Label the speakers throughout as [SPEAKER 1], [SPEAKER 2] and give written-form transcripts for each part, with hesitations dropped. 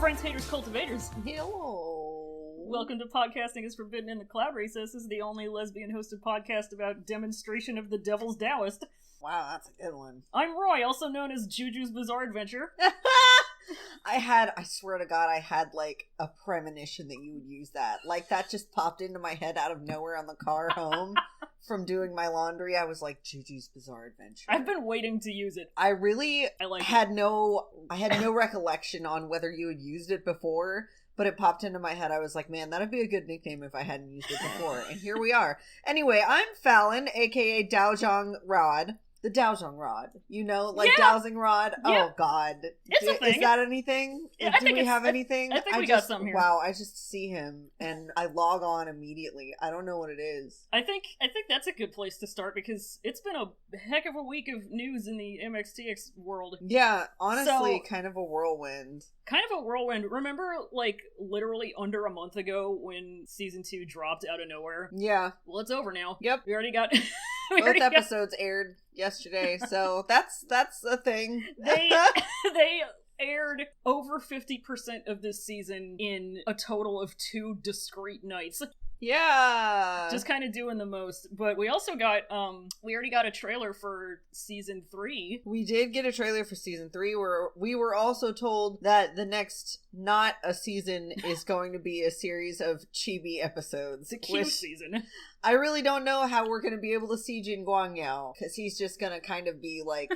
[SPEAKER 1] friends, haters, cultivators.
[SPEAKER 2] Hello.
[SPEAKER 1] Welcome to Podcasting is Forbidden in the Cloud Races. This is the only lesbian-hosted podcast about demonstration of the Devil's Taoist.
[SPEAKER 2] Wow, that's a good one.
[SPEAKER 1] I'm Roy, also known as Juju's Bizarre Adventure.
[SPEAKER 2] I swear to God, I had, like, a premonition that you would use that. Like, that just popped into my head out of nowhere on the car home from doing my laundry. I was like, Juju's Bizarre Adventure.
[SPEAKER 1] I've been waiting to use it.
[SPEAKER 2] I really
[SPEAKER 1] like
[SPEAKER 2] had no recollection on whether you had used it before, but it popped into my head. I was like, man, that'd be a good nickname if I hadn't used it before. And here we are. Anyway, I'm Fallon, aka Daozhang Rod. The Daozhang Rod. You know, like Dowsing Rod?
[SPEAKER 1] Yeah.
[SPEAKER 2] Oh, God.
[SPEAKER 1] It's a thing.
[SPEAKER 2] Is that anything?
[SPEAKER 1] Yeah,
[SPEAKER 2] Do we have anything?
[SPEAKER 1] I think we got something here.
[SPEAKER 2] Wow, I just see him, and I log on immediately. I don't know what it is.
[SPEAKER 1] I think that's a good place to start, because it's been a heck of a week of news in the MXTX world.
[SPEAKER 2] Yeah, honestly, kind of a whirlwind.
[SPEAKER 1] Kind of a whirlwind. Remember, like, literally under a month ago when Season 2 dropped out of nowhere?
[SPEAKER 2] Yeah.
[SPEAKER 1] Well, it's over now.
[SPEAKER 2] Yep.
[SPEAKER 1] We already got...
[SPEAKER 2] Both episodes aired yesterday, so that's a thing.
[SPEAKER 1] They aired over 50% of this season in a total of 2 discrete nights.
[SPEAKER 2] Yeah.
[SPEAKER 1] Just kind of doing the most. But we also got, we already got a trailer for Season 3.
[SPEAKER 2] We did get a trailer for Season 3, where we were also told that the next, not a season, is going to be a series of chibi episodes.
[SPEAKER 1] It's a cute season.
[SPEAKER 2] I really don't know how we're going to be able to see Jin Guangyao, because he's just going to kind of be, like,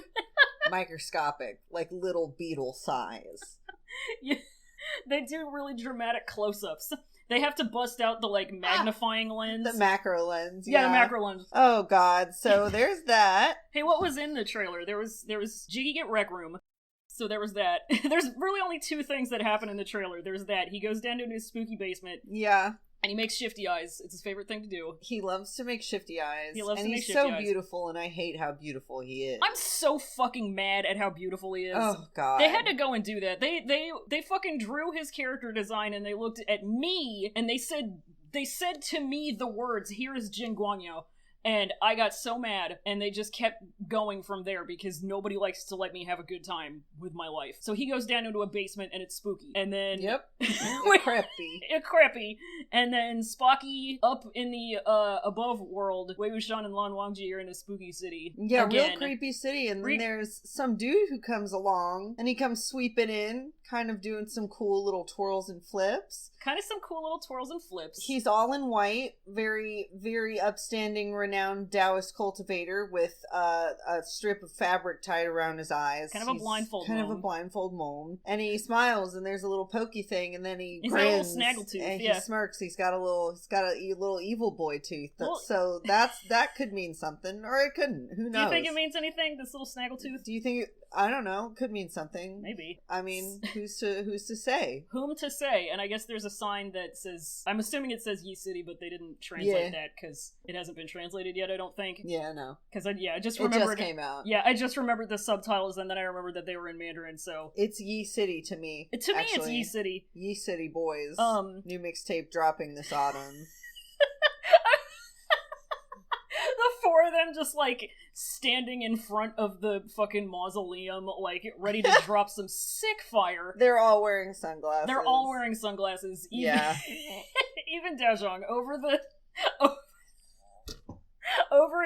[SPEAKER 2] microscopic, like little beetle size.
[SPEAKER 1] Yeah, they do really dramatic close-ups. They have to bust out the, like, magnifying lens.
[SPEAKER 2] The macro lens,
[SPEAKER 1] yeah. The macro lens.
[SPEAKER 2] Oh, God. So there's that.
[SPEAKER 1] Hey, what was in the trailer? There was Jiggy get Rec Room. So there was that. There's really only 2 things that happen in the trailer. There's that. He goes down to his spooky basement.
[SPEAKER 2] Yeah.
[SPEAKER 1] And he makes shifty eyes. It's his favorite thing to do.
[SPEAKER 2] He loves to make shifty eyes.
[SPEAKER 1] He's
[SPEAKER 2] so beautiful, and I hate how beautiful he is.
[SPEAKER 1] I'm so fucking mad at how beautiful he is.
[SPEAKER 2] Oh, God.
[SPEAKER 1] They had to go and do that. They fucking drew his character design, and they looked at me, and they said to me the words, "Here is Jin Guangyao." And I got so mad, and they just kept going from there, because nobody likes to let me have a good time with my life. So he goes down into a basement, and it's spooky. And then...
[SPEAKER 2] Yep. It's creepy.
[SPEAKER 1] It's creepy. And then Spocky up in the above world, Wei Wuxian and Lan Wangji are in a spooky city.
[SPEAKER 2] Yeah,
[SPEAKER 1] again.
[SPEAKER 2] Real creepy city. And then there's some dude who comes along, and he comes sweeping in, kind of doing some cool little twirls and flips. He's all in white, very, very upstanding, renowned Taoist cultivator with a strip of fabric tied around his eyes.
[SPEAKER 1] Kind of a blindfold
[SPEAKER 2] mole. And he smiles, and there's a little pokey thing, and then he's grins.
[SPEAKER 1] Got a little snaggletooth,
[SPEAKER 2] and he smirks. He's got a little evil boy tooth. So that could mean something, or it couldn't. Who knows?
[SPEAKER 1] Do you think it means anything, this little snaggletooth?
[SPEAKER 2] Do you think I don't know. Could mean something.
[SPEAKER 1] Maybe.
[SPEAKER 2] I mean, who's to say?
[SPEAKER 1] Whom to say? And I guess there's a sign that says, I'm assuming it says Yi City, but they didn't translate that because it hasn't been translated yet, I don't think.
[SPEAKER 2] Yeah, no.
[SPEAKER 1] Because I just remembered.
[SPEAKER 2] It just came out.
[SPEAKER 1] Yeah, I just remembered the subtitles, and then I remembered that they were in Mandarin, so.
[SPEAKER 2] It's Yi City to me.
[SPEAKER 1] It's Yi City.
[SPEAKER 2] Yi City boys. New mixtape dropping this autumn.
[SPEAKER 1] The 4 of them just, like, standing in front of the fucking mausoleum, like, ready to drop some sick fire.
[SPEAKER 2] They're all wearing sunglasses.
[SPEAKER 1] Yeah. Even Daozhang over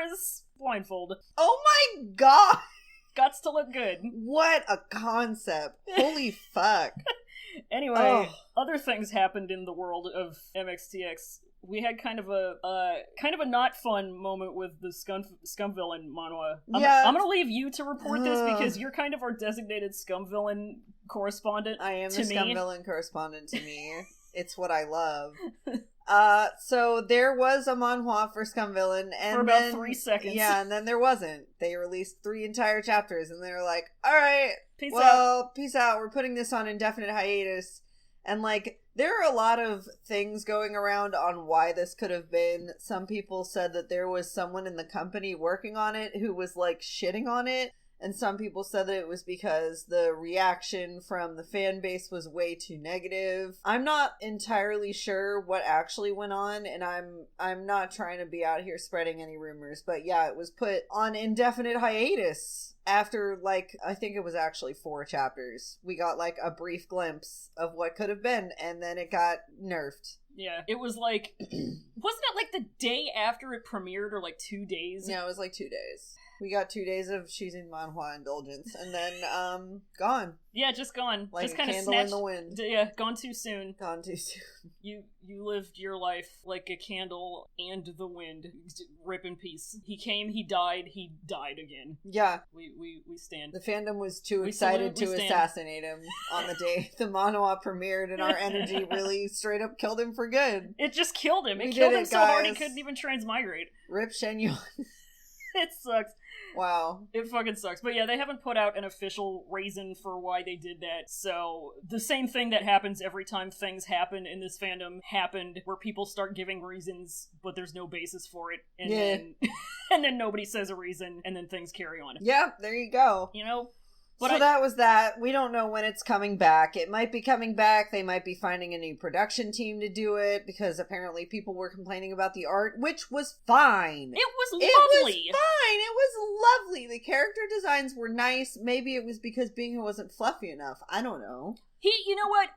[SPEAKER 1] his blindfold.
[SPEAKER 2] Oh my God!
[SPEAKER 1] Gots to look good.
[SPEAKER 2] What a concept. Holy fuck.
[SPEAKER 1] Anyway, other things happened in the world of MXTX. We had kind of a not fun moment with the Scum Villain manhua. I'm gonna leave you to report this because you're kind of our designated Scum Villain correspondent.
[SPEAKER 2] I am the Scum Villain correspondent to me. It's what I love. So there was a manhua for Scum Villain, and
[SPEAKER 1] for about 3 seconds.
[SPEAKER 2] Yeah, and then there wasn't. They released 3 entire chapters, and they were like, "All right, peace out. We're putting this on indefinite hiatus." And like, there are a lot of things going around on why this could have been. Some people said that there was someone in the company working on it who was like shitting on it. And some people said that it was because the reaction from the fan base was way too negative. I'm not entirely sure what actually went on, and I'm not trying to be out here spreading any rumors, but yeah, it was put on indefinite hiatus after, like, I think it was actually 4 chapters. We got, like, a brief glimpse of what could have been, and then it got nerfed.
[SPEAKER 1] Yeah, it was like, wasn't it like the day after it premiered, or like 2 days?
[SPEAKER 2] No, it was like 2 days. We got 2 days of Shizun manhua indulgence, and then, gone.
[SPEAKER 1] Yeah, just gone.
[SPEAKER 2] Like
[SPEAKER 1] just
[SPEAKER 2] a
[SPEAKER 1] kind of
[SPEAKER 2] candle
[SPEAKER 1] snatched,
[SPEAKER 2] in the wind.
[SPEAKER 1] Yeah, gone too soon.
[SPEAKER 2] Gone too soon.
[SPEAKER 1] You lived your life like a candle and the wind. Rip in peace. He came, he died again.
[SPEAKER 2] Yeah.
[SPEAKER 1] We stand.
[SPEAKER 2] The fandom was too excited to assassinate him on the day the manhwa premiered, and our energy really straight up killed him for good.
[SPEAKER 1] It just killed him. It killed him so hard he couldn't even transmigrate.
[SPEAKER 2] Rip Shenyun.
[SPEAKER 1] It sucks.
[SPEAKER 2] Wow.
[SPEAKER 1] It fucking sucks. But yeah, they haven't put out an official reason for why they did that. So the same thing that happens every time things happen in this fandom happened, where people start giving reasons, but there's no basis for it. And then and then nobody says a reason, and then things carry on.
[SPEAKER 2] Yeah, there you go.
[SPEAKER 1] You know?
[SPEAKER 2] But so that was that. We don't know when it's coming back. It might be coming back. They might be finding a new production team to do it, because apparently people were complaining about the art, which was fine.
[SPEAKER 1] It was lovely.
[SPEAKER 2] It was fine. It was lovely. The character designs were nice. Maybe it was because Binghu wasn't fluffy enough. I don't know.
[SPEAKER 1] You know what?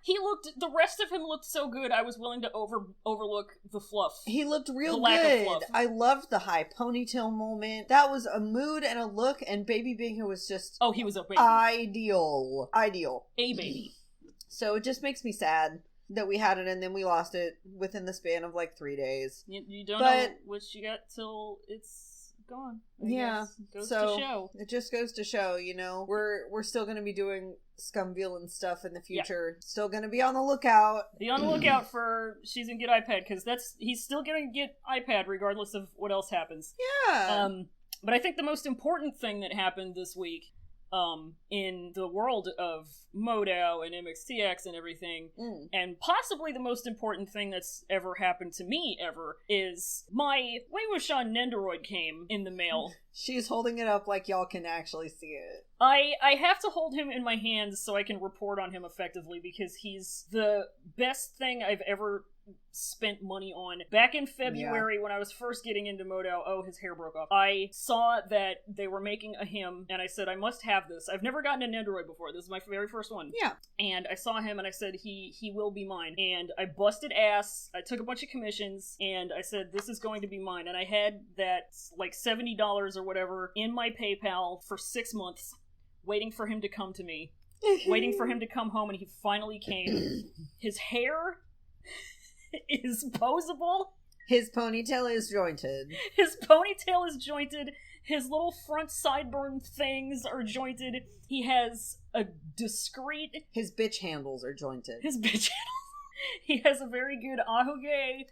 [SPEAKER 1] The rest of him looked so good, I was willing to overlook the fluff.
[SPEAKER 2] He looked real good. I loved the high ponytail moment. That was a mood and a look, and Baby Binghu was just...
[SPEAKER 1] Oh, he was a baby.
[SPEAKER 2] Ideal. A
[SPEAKER 1] baby.
[SPEAKER 2] So it just makes me sad that we had it and then we lost it within the span of like 3 days.
[SPEAKER 1] You don't know what you got till it's gone. I guess. Goes to show.
[SPEAKER 2] It just goes to show, you know, we're still going to be doing Scum Villain stuff in the future. Yeah. Still going to be on the lookout.
[SPEAKER 1] Be on the lookout for She's Gonna Get iPad, because he's still going to get iPad regardless of what else happens.
[SPEAKER 2] Yeah.
[SPEAKER 1] But I think the most important thing that happened this week, in the world of Modao and MXTX and everything, and possibly the most important thing that's ever happened to me ever, is my Wei-Wuxian Nendoroid came in the mail.
[SPEAKER 2] She's holding it up like y'all can actually see it.
[SPEAKER 1] I have to hold him in my hands so I can report on him effectively, because he's the best thing I've ever spent money on. Back in February, when I was first getting into Modao, his hair broke off. I saw that they were making a him, and I said, I must have this. I've never gotten a Nendoroid before. This is my very first one.
[SPEAKER 2] Yeah.
[SPEAKER 1] And I saw him, and I said, he will be mine. And I busted ass. I took a bunch of commissions, and I said, this is going to be mine. And I had that, like, $70 or whatever in my PayPal for 6 months, waiting for him to come to me. Waiting for him to come home, and he finally came. His hair is posable.
[SPEAKER 2] His ponytail is jointed.
[SPEAKER 1] His little front sideburn things are jointed. He has a discreet...
[SPEAKER 2] His bitch handles are jointed.
[SPEAKER 1] He has a very good ahuge.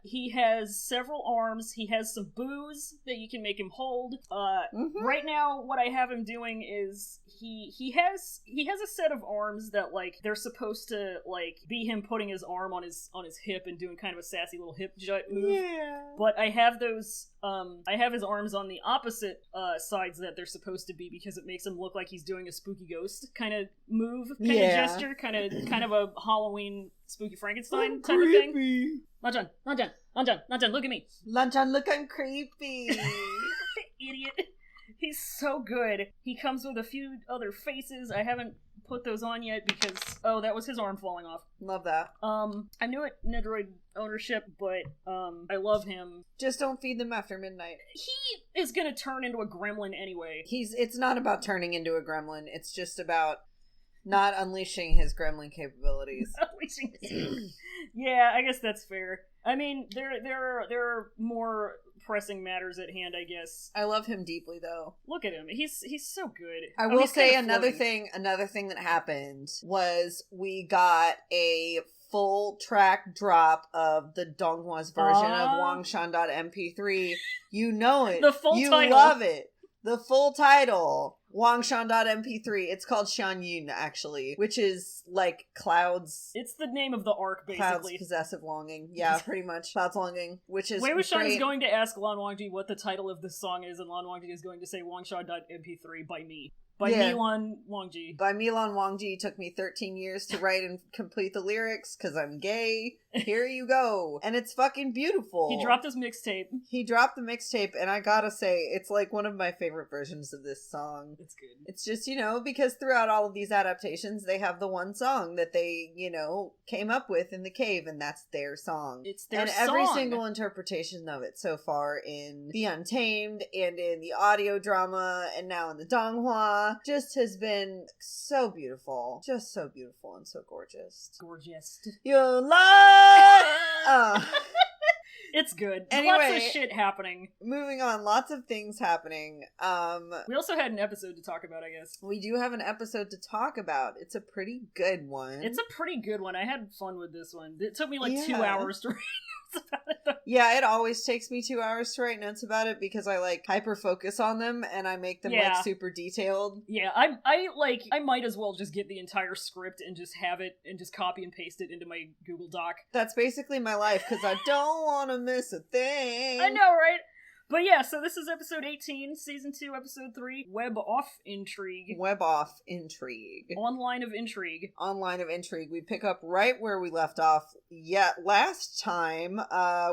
[SPEAKER 1] He has several arms. He has some booze that you can make him hold. Right now, what I have him doing is he has a set of arms that, like, they're supposed to, like, be him putting his arm on his hip and doing kind of a sassy little hip jut move. Yeah. But I have those. I have his arms on the opposite sides that they're supposed to be, because it makes him look like he's doing a spooky ghost kind of move, kind of gesture, kind of a Halloween Spooky Frankenstein type of thing. Lanchan, look at me.
[SPEAKER 2] Lanchan, look, I'm creepy.
[SPEAKER 1] Idiot. He's so good. He comes with a few other faces. I haven't put those on yet because, that was his arm falling off.
[SPEAKER 2] Love that.
[SPEAKER 1] I'm new at Nendoroid ownership, but, I love him.
[SPEAKER 2] Just don't feed them after midnight.
[SPEAKER 1] He is gonna turn into a gremlin anyway.
[SPEAKER 2] It's not about turning into a gremlin. It's just about not unleashing his gremlin capabilities.
[SPEAKER 1] Yeah, I guess that's fair. I mean, there are more pressing matters at hand, I guess.
[SPEAKER 2] I love him deeply, though.
[SPEAKER 1] Look at him. He's so good.
[SPEAKER 2] I will say another thing that happened was we got a full track drop of the Donghua's version of Wangshan.mp3. You know it.
[SPEAKER 1] The full
[SPEAKER 2] you
[SPEAKER 1] title.
[SPEAKER 2] love it. The full title, Wangshan.mp3. It's called Xianyun, actually, which is like clouds.
[SPEAKER 1] It's the name of the arc, basically.
[SPEAKER 2] Clouds possessive longing. Yeah, pretty much. Clouds longing, which is
[SPEAKER 1] Wei Wuxian is going to ask Lan Wangji what the title of this song is, and Lan Wangji is going to say Wangshan.mp3 by me. By me, Lan Wangji.
[SPEAKER 2] By me, Lan Wangji. Took me 13 years to write and complete the lyrics, because I'm gay. Here you go. And it's fucking beautiful.
[SPEAKER 1] He dropped his mixtape.
[SPEAKER 2] He dropped the mixtape, and I gotta say, it's like one of my favorite versions of this song.
[SPEAKER 1] It's good.
[SPEAKER 2] It's just, because throughout all of these adaptations, they have the one song that they, came up with in the cave, and that's their song.
[SPEAKER 1] It's their song.
[SPEAKER 2] And every single interpretation of it so far in The Untamed, and in the audio drama, and now in the Donghua, just has been so beautiful. Just so beautiful and so gorgeous.
[SPEAKER 1] Gorgeous.
[SPEAKER 2] Your love!
[SPEAKER 1] It's good.
[SPEAKER 2] Anyway,
[SPEAKER 1] lots of shit happening.
[SPEAKER 2] Moving on, lots of things happening.
[SPEAKER 1] We also had an episode to talk about, I guess.
[SPEAKER 2] We do have an episode to talk about. It's a pretty good one.
[SPEAKER 1] It's a pretty good one. I had fun with this one. It took me 2 hours to read about it, though.
[SPEAKER 2] Yeah, it always takes me 2 hours to write notes about it because I hyper focus on them and I make them super detailed.
[SPEAKER 1] Yeah, I might as well just get the entire script and just have it and just copy and paste it into my Google Doc.
[SPEAKER 2] That's basically my life because I don't want to miss a thing.
[SPEAKER 1] I know, right? But yeah, so this is episode 18, season 2, episode 3, Web Off Intrigue.
[SPEAKER 2] Web Off Intrigue.
[SPEAKER 1] Online of Intrigue.
[SPEAKER 2] Online of Intrigue. We pick up right where we left off. Yeah, last time,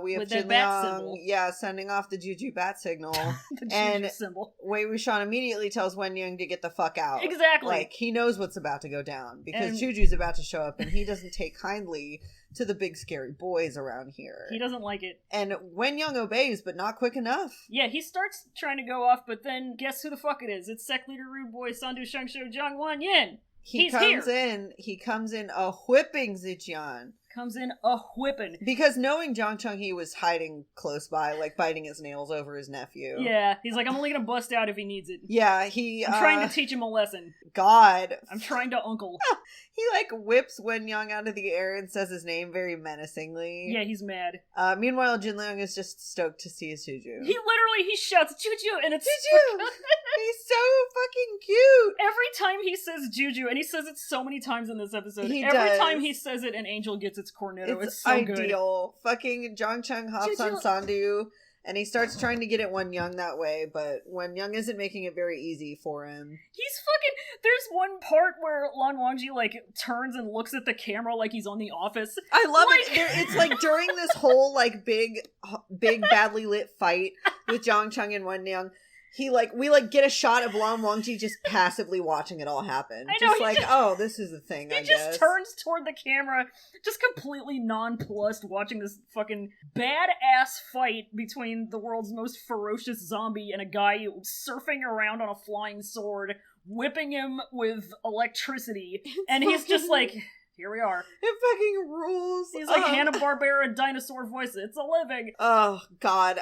[SPEAKER 2] we have Jin Liang, sending off the Jiujiu bat signal.
[SPEAKER 1] The Jiujiu symbol.
[SPEAKER 2] Wei Wuxian immediately tells Wen Yang to get the fuck out.
[SPEAKER 1] Exactly.
[SPEAKER 2] He knows what's about to go down, because Juju's about to show up, and he doesn't take kindly to the big scary boys around here.
[SPEAKER 1] He doesn't like it.
[SPEAKER 2] And Wen Yang obeys, but not quick enough.
[SPEAKER 1] Yeah, he starts trying to go off, but then guess who the fuck it is? It's Sect Leader Rude Boy Sandu Shengshou Zhang Wanyin.
[SPEAKER 2] He comes in a whipping Zijian.
[SPEAKER 1] Comes in a whipping.
[SPEAKER 2] Because knowing Zhang Chenghe was hiding close by, biting his nails over his nephew.
[SPEAKER 1] Yeah, he's like, I'm only gonna bust out if he needs it.
[SPEAKER 2] Yeah,
[SPEAKER 1] I'm trying to teach him a lesson.
[SPEAKER 2] God.
[SPEAKER 1] I'm trying to uncle.
[SPEAKER 2] He whips Wen Yang out of the air and says his name very menacingly.
[SPEAKER 1] Yeah, he's mad.
[SPEAKER 2] Meanwhile, Jin Liang is just stoked to see his Juju.
[SPEAKER 1] He shouts Juju, and it's
[SPEAKER 2] Juju! He's so fucking cute!
[SPEAKER 1] Every time he says Juju, and he says it so many times in this episode, every time he says it, an angel gets its cornetto. It's so
[SPEAKER 2] ideal.
[SPEAKER 1] Good.
[SPEAKER 2] Fucking Zhang Cheng hops on Sandu, and he starts trying to get at Wen Yang that way, but Wen Yang isn't making it very easy for him.
[SPEAKER 1] There's one part where Lan Wangji, turns and looks at the camera like he's on The Office.
[SPEAKER 2] I love it. It's during this whole, big, badly lit fight with Zhang Cheng and Wen Yang, we get a shot of Lan Wangji just passively watching it all happen. This is the thing, I guess. He just
[SPEAKER 1] turns toward the camera, just completely nonplussed, watching this fucking badass fight between the world's most ferocious zombie and a guy surfing around on a flying sword, whipping him with electricity. And he's just here we are.
[SPEAKER 2] It fucking rules.
[SPEAKER 1] He's like Hanna-Barbera dinosaur voice. It's a living.
[SPEAKER 2] Oh, God.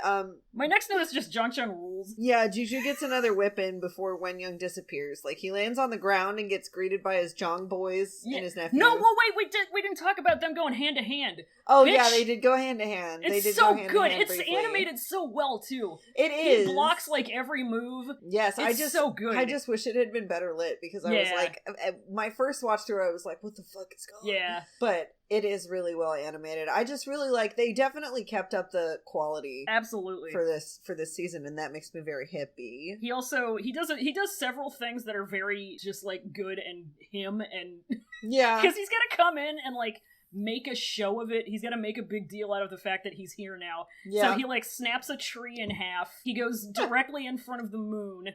[SPEAKER 1] My next note is just Zhang Cheng rules.
[SPEAKER 2] Yeah, Juju gets another whip in before Wen Yang disappears. He lands on the ground and gets greeted by his Zhang boys and his nephew.
[SPEAKER 1] No, well, wait, we didn't talk about them going hand to hand.
[SPEAKER 2] Oh, bitch. Yeah, they did go hand to hand.
[SPEAKER 1] It's so good. It's animated so well, too.
[SPEAKER 2] It is.
[SPEAKER 1] He blocks, every move.
[SPEAKER 2] Yes,
[SPEAKER 1] it's so good.
[SPEAKER 2] I just wish it had been better lit, because I was my first watch through, I was like, what the fuck is going on?
[SPEAKER 1] Yeah.
[SPEAKER 2] But it is really well animated. I just really they definitely kept up the quality.
[SPEAKER 1] Absolutely.
[SPEAKER 2] For this season, and that makes me very hippie.
[SPEAKER 1] He does several things that are very just good and him, and
[SPEAKER 2] yeah.
[SPEAKER 1] Because he's gotta come in and make a show of it. He's got to make a big deal out of the fact that he's here now.
[SPEAKER 2] Yeah.
[SPEAKER 1] So he snaps a tree in half. He goes directly in front of the moon.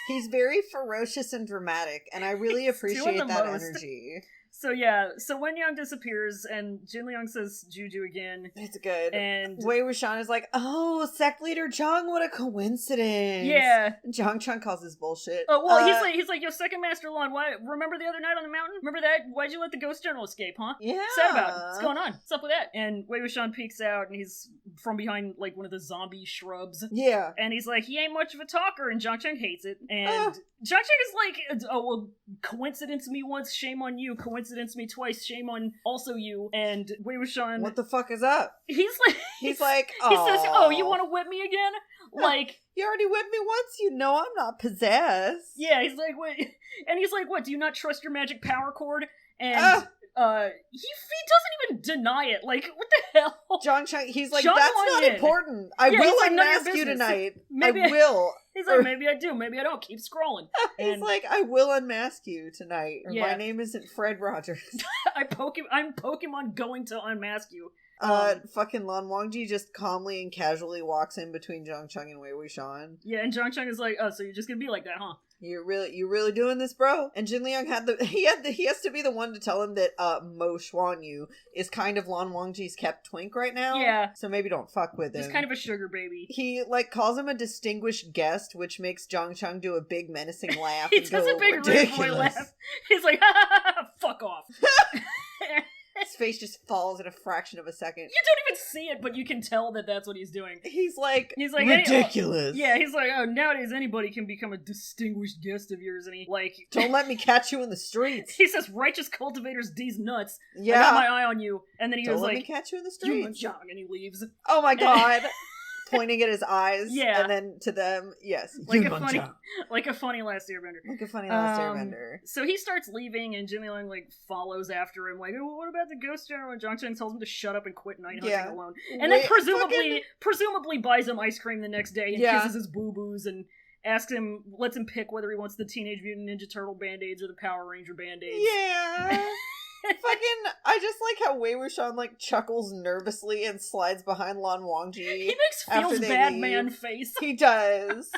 [SPEAKER 2] He's very ferocious and dramatic, and I really appreciate that energy.
[SPEAKER 1] So yeah, Wen Yang disappears, and Jin Liang says Juju again.
[SPEAKER 2] It's good.
[SPEAKER 1] And
[SPEAKER 2] Wei Wuxian is like, oh, Sect Leader Zhang, what a coincidence.
[SPEAKER 1] Yeah.
[SPEAKER 2] Zhang Cheng calls this bullshit.
[SPEAKER 1] Oh, well, he's like, yo, Second Master Lan, remember the other night on the mountain? Remember that? Why'd you let the Ghost General escape, huh?
[SPEAKER 2] Yeah.
[SPEAKER 1] Sad about about? What's going on? What's up with that? And Wei Wuxian peeks out, and he's from behind, like, one of the zombie shrubs.
[SPEAKER 2] Yeah.
[SPEAKER 1] And he's like, he ain't much of a talker, and Daozhang hates it. And Daozhang is like, oh, well, coincidence me once, shame on you. Coincidence me twice, shame on also you. And Wei Wuxian...
[SPEAKER 2] What the fuck is up?
[SPEAKER 1] He's like...
[SPEAKER 2] He says,
[SPEAKER 1] oh, you want to whip me again? Like...
[SPEAKER 2] You already whipped me once, you know I'm not possessed.
[SPEAKER 1] Yeah, he's like, what? And he's like, what, do you not trust your magic power cord? And, he doesn't even deny it. Like, what the hell?
[SPEAKER 2] Daozhang, he's like, that's not important. I will unmask you tonight.
[SPEAKER 1] Maybe
[SPEAKER 2] I will.
[SPEAKER 1] He's like, maybe I do, maybe I don't. Keep scrolling.
[SPEAKER 2] He's like, I will unmask you tonight. Or my name isn't Fred Rogers.
[SPEAKER 1] I'm Pokemon going to unmask you.
[SPEAKER 2] Fucking Lan Wangji just calmly and casually walks in between Daozhang and Wei Wuxian.
[SPEAKER 1] Yeah, and Daozhang is like, oh, so you're just gonna be like that, huh?
[SPEAKER 2] You really doing this, bro? And Jin Liang he has to be the one to tell him that Mo Xuanyu is kind of Lan Wangji's kept twink right now.
[SPEAKER 1] Yeah.
[SPEAKER 2] So maybe don't fuck with him.
[SPEAKER 1] He's kind of a sugar baby.
[SPEAKER 2] He like calls him a distinguished guest, which makes Daozhang do a big menacing laugh.
[SPEAKER 1] He does a big red boy laugh. He's like, ha ha ha, fuck off.
[SPEAKER 2] His face just falls in a fraction of a second.
[SPEAKER 1] You don't even see it, but you can tell that that's what he's doing.
[SPEAKER 2] He's like ridiculous.
[SPEAKER 1] Yeah, he's like, oh, nowadays anybody can become a distinguished guest of yours, and he, like...
[SPEAKER 2] Don't let me catch you in the streets.
[SPEAKER 1] He says, righteous cultivators D's nuts.
[SPEAKER 2] Yeah.
[SPEAKER 1] I got my eye on you. And then he was like...
[SPEAKER 2] Don't let me catch you in the streets.
[SPEAKER 1] And he leaves.
[SPEAKER 2] Oh my god. Pointing at his eyes.
[SPEAKER 1] Yeah.
[SPEAKER 2] And then to them, yes.
[SPEAKER 1] Like a funny Last Airbender.
[SPEAKER 2] Like a funny Last Airbender.
[SPEAKER 1] So he starts leaving, and Jin Liang, like, follows after him, like, oh, what about the ghost general? And Daozhang tells him to shut up and quit night hunting alone. And then presumably buys him ice cream the next day and kisses his boo-boos and lets him pick whether he wants the Teenage Mutant Ninja Turtle Band-Aids or the Power Ranger Band-Aids.
[SPEAKER 2] Yeah. I just like how Wei Wuxian like chuckles nervously and slides behind Lan Wangji.
[SPEAKER 1] He makes feels bad leave. Man face.
[SPEAKER 2] He does.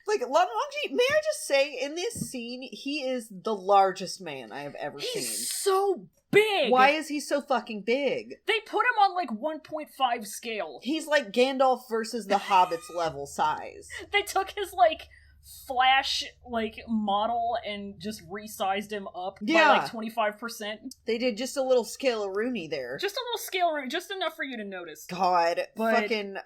[SPEAKER 2] Like, Lan Wangji, may I just say, in this scene, he is the largest man I have ever seen.
[SPEAKER 1] He's so big!
[SPEAKER 2] Why is he so fucking big?
[SPEAKER 1] They put him on, like, 1.5 scale.
[SPEAKER 2] He's like Gandalf versus the Hobbits level size.
[SPEAKER 1] They took his, like... Flash, like, model and just resized him up by, like, 25%.
[SPEAKER 2] They did just a little scale-a-rooney there.
[SPEAKER 1] Just a little scale-a-rooney, just enough for you to notice.
[SPEAKER 2] God,
[SPEAKER 1] but
[SPEAKER 2] fucking,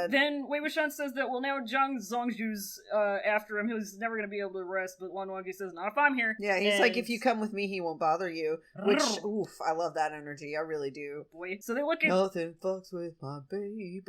[SPEAKER 1] Then Wei Wuxian says that, well, now Zhongzhu's after him, he's never gonna be able to rest, but Lan Wangji says, not if I'm here.
[SPEAKER 2] Yeah, he's like, if you come with me, he won't bother you. Which, oof, I love that energy, I really do.
[SPEAKER 1] Boy, so they look at...
[SPEAKER 2] Nothing fucks with my baby.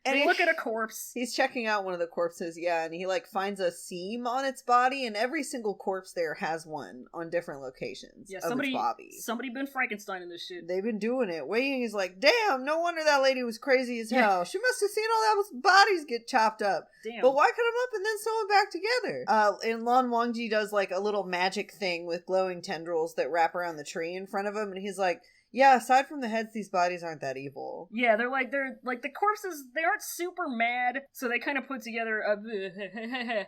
[SPEAKER 1] And they look at a corpse.
[SPEAKER 2] He's checking out one of the corpses, and he, like, finds a seam on its body, and every single corpse there has one on different locations of its body.
[SPEAKER 1] Somebody been Frankenstein in this shit.
[SPEAKER 2] They've been doing it. Wei Ying's like, damn, no wonder that lady was crazy as hell. She must have seen all those bodies get chopped up.
[SPEAKER 1] Damn.
[SPEAKER 2] But why cut them up and then sew them back together? And Lan Wangji does, like, a little magic thing with glowing tendrils that wrap around the tree in front of him, and he's like, yeah, aside from the heads, these bodies aren't that evil. Yeah,
[SPEAKER 1] they're like the corpses, they aren't super mad, so they kind of put together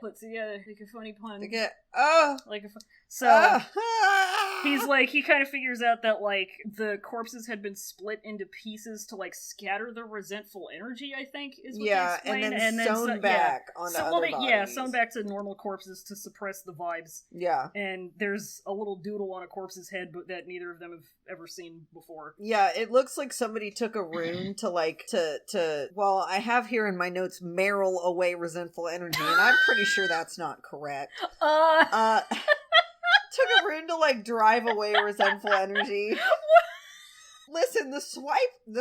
[SPEAKER 1] like a funny pun. He kind of figures out that, like, the corpses had been split into pieces to, like, scatter the resentful energy, I think, is what they explain.
[SPEAKER 2] And then sewn back onto other bodies.
[SPEAKER 1] Yeah, sewn back to normal corpses to suppress the vibes.
[SPEAKER 2] Yeah.
[SPEAKER 1] And there's a little doodle on a corpse's head but that neither of them have ever seen before.
[SPEAKER 2] Yeah, it looks like somebody took a rune to well, I have here in my notes, merrill away resentful energy, and I'm pretty sure that's not correct. Took a rune to, like, drive away resentful energy. Listen, the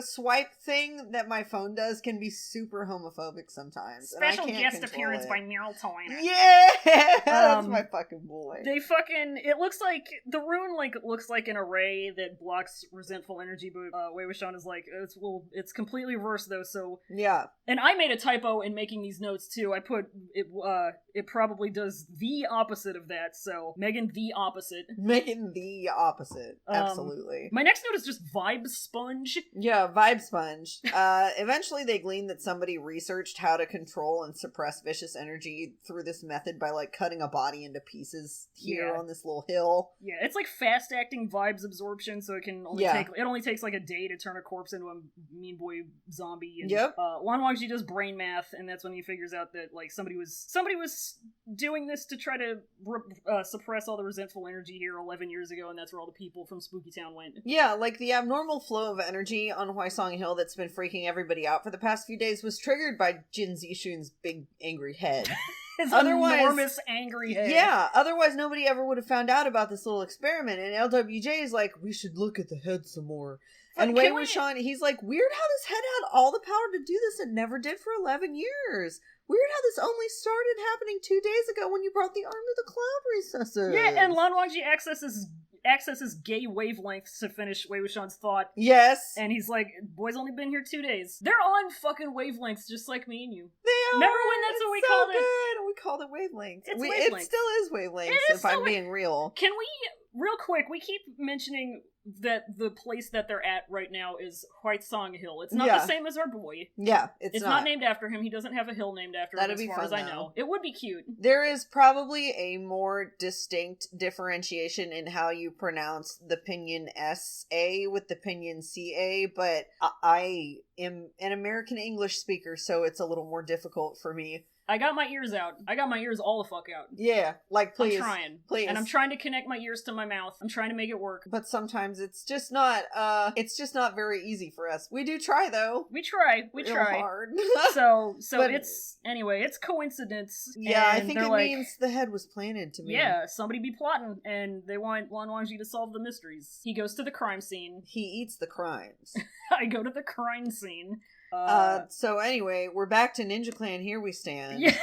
[SPEAKER 2] swipe thing that my phone does can be super homophobic sometimes.
[SPEAKER 1] Special guest appearance by Meryl Toyna.
[SPEAKER 2] Yeah! That's my fucking boy.
[SPEAKER 1] It looks like, the rune, like, looks like an array that blocks resentful energy, but Wei Wuxian is like, it's completely reversed though, so...
[SPEAKER 2] Yeah.
[SPEAKER 1] And I made a typo in making these notes too. I put, it probably does the opposite of that, so Megan the opposite.
[SPEAKER 2] Megan the opposite. Absolutely.
[SPEAKER 1] My next note is just vibe vibe sponge.
[SPEAKER 2] Yeah, vibe sponge. Eventually they glean that somebody researched how to control and suppress vicious energy through this method by, like, cutting a body into pieces here on this little hill.
[SPEAKER 1] Yeah, it's like fast-acting vibes absorption, so it can only it only takes like a day to turn a corpse into a mean boy zombie. And, Lan Wangji does brain math, and that's when he figures out that, like, somebody was doing this to try to suppress all the resentful energy here 11 years ago, and that's where all the people from Spooky Town went. Yeah,
[SPEAKER 2] like the abnormal flow of energy on Huaisang Hill that's been freaking everybody out for the past few days was triggered by Jin Zixun's big angry head.
[SPEAKER 1] His enormous angry head.
[SPEAKER 2] Yeah, otherwise nobody ever would have found out about this little experiment, and LWJ is like, we should look at the head some more. And Wei Wuxian, he's like, weird how this head had all the power to do this and never did for 11 years. Weird how this only started happening 2 days ago when you brought the arm to the cloud recesses.
[SPEAKER 1] Yeah, and Lan Wangji accesses gay wavelengths to finish Wei Wuxian's thought.
[SPEAKER 2] Yes.
[SPEAKER 1] And he's like, boy's only been here 2 days. They're on fucking wavelengths just like me and you.
[SPEAKER 2] They are.
[SPEAKER 1] Remember when that's what we called it?
[SPEAKER 2] We called it wavelengths.
[SPEAKER 1] Wavelengths.
[SPEAKER 2] It still is wavelengths, if I'm being real.
[SPEAKER 1] Can we, real quick, we keep mentioning that the place that they're at right now is Huaisang Hill. It's not the same as our boy.
[SPEAKER 2] Yeah, it's
[SPEAKER 1] not named after him. He doesn't have a hill named after him as far as I know. It would be cute.
[SPEAKER 2] There is probably a more distinct differentiation in how you pronounce the pinyin S-A with the pinyin C-A, but I am an American English speaker, so it's a little more difficult for me.
[SPEAKER 1] I got my ears out. I got my ears all the fuck out.
[SPEAKER 2] Yeah, like, please.
[SPEAKER 1] I'm trying.
[SPEAKER 2] Please.
[SPEAKER 1] And I'm trying to connect my ears to my mouth. I'm trying to make it work.
[SPEAKER 2] But sometimes it's just not very easy for us. We do try, though.
[SPEAKER 1] We try.
[SPEAKER 2] Real hard.
[SPEAKER 1] So it's coincidence.
[SPEAKER 2] Yeah, I think it means the head was planted to me.
[SPEAKER 1] Yeah, somebody be plotting, and they want Lan Wangji to solve the mysteries. He goes to the crime scene.
[SPEAKER 2] He eats the crimes.
[SPEAKER 1] I go to the crime scene.
[SPEAKER 2] So anyway, we're back to Ninja Clan. Here we stand.
[SPEAKER 1] Yeah.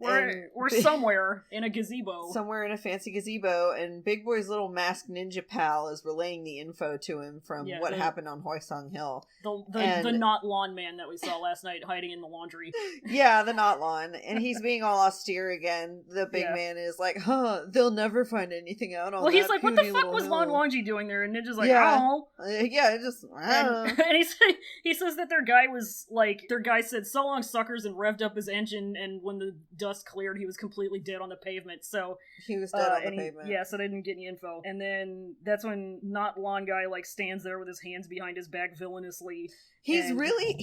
[SPEAKER 1] We're somewhere in a gazebo.
[SPEAKER 2] Somewhere in a fancy gazebo, and Big Boy's little masked ninja pal is relaying the info to him from what happened on Huaisang Hill.
[SPEAKER 1] The not lawn man that we saw last night hiding in the laundry.
[SPEAKER 2] Yeah, the not lawn. And he's being all austere again. The big man is like, they'll never find anything out on that.
[SPEAKER 1] Well, he's like, what the fuck was Lan Wangji doing there? And Ninja's like, I don't know. And he says that their guy said, so long suckers, and revved up his engine, and when the dust cleared, he was completely dead on the pavement. So
[SPEAKER 2] he was dead on the pavement.
[SPEAKER 1] Yeah, so they didn't get any info. And then that's when not lawn guy stands there with his hands behind his back villainously.
[SPEAKER 2] He's really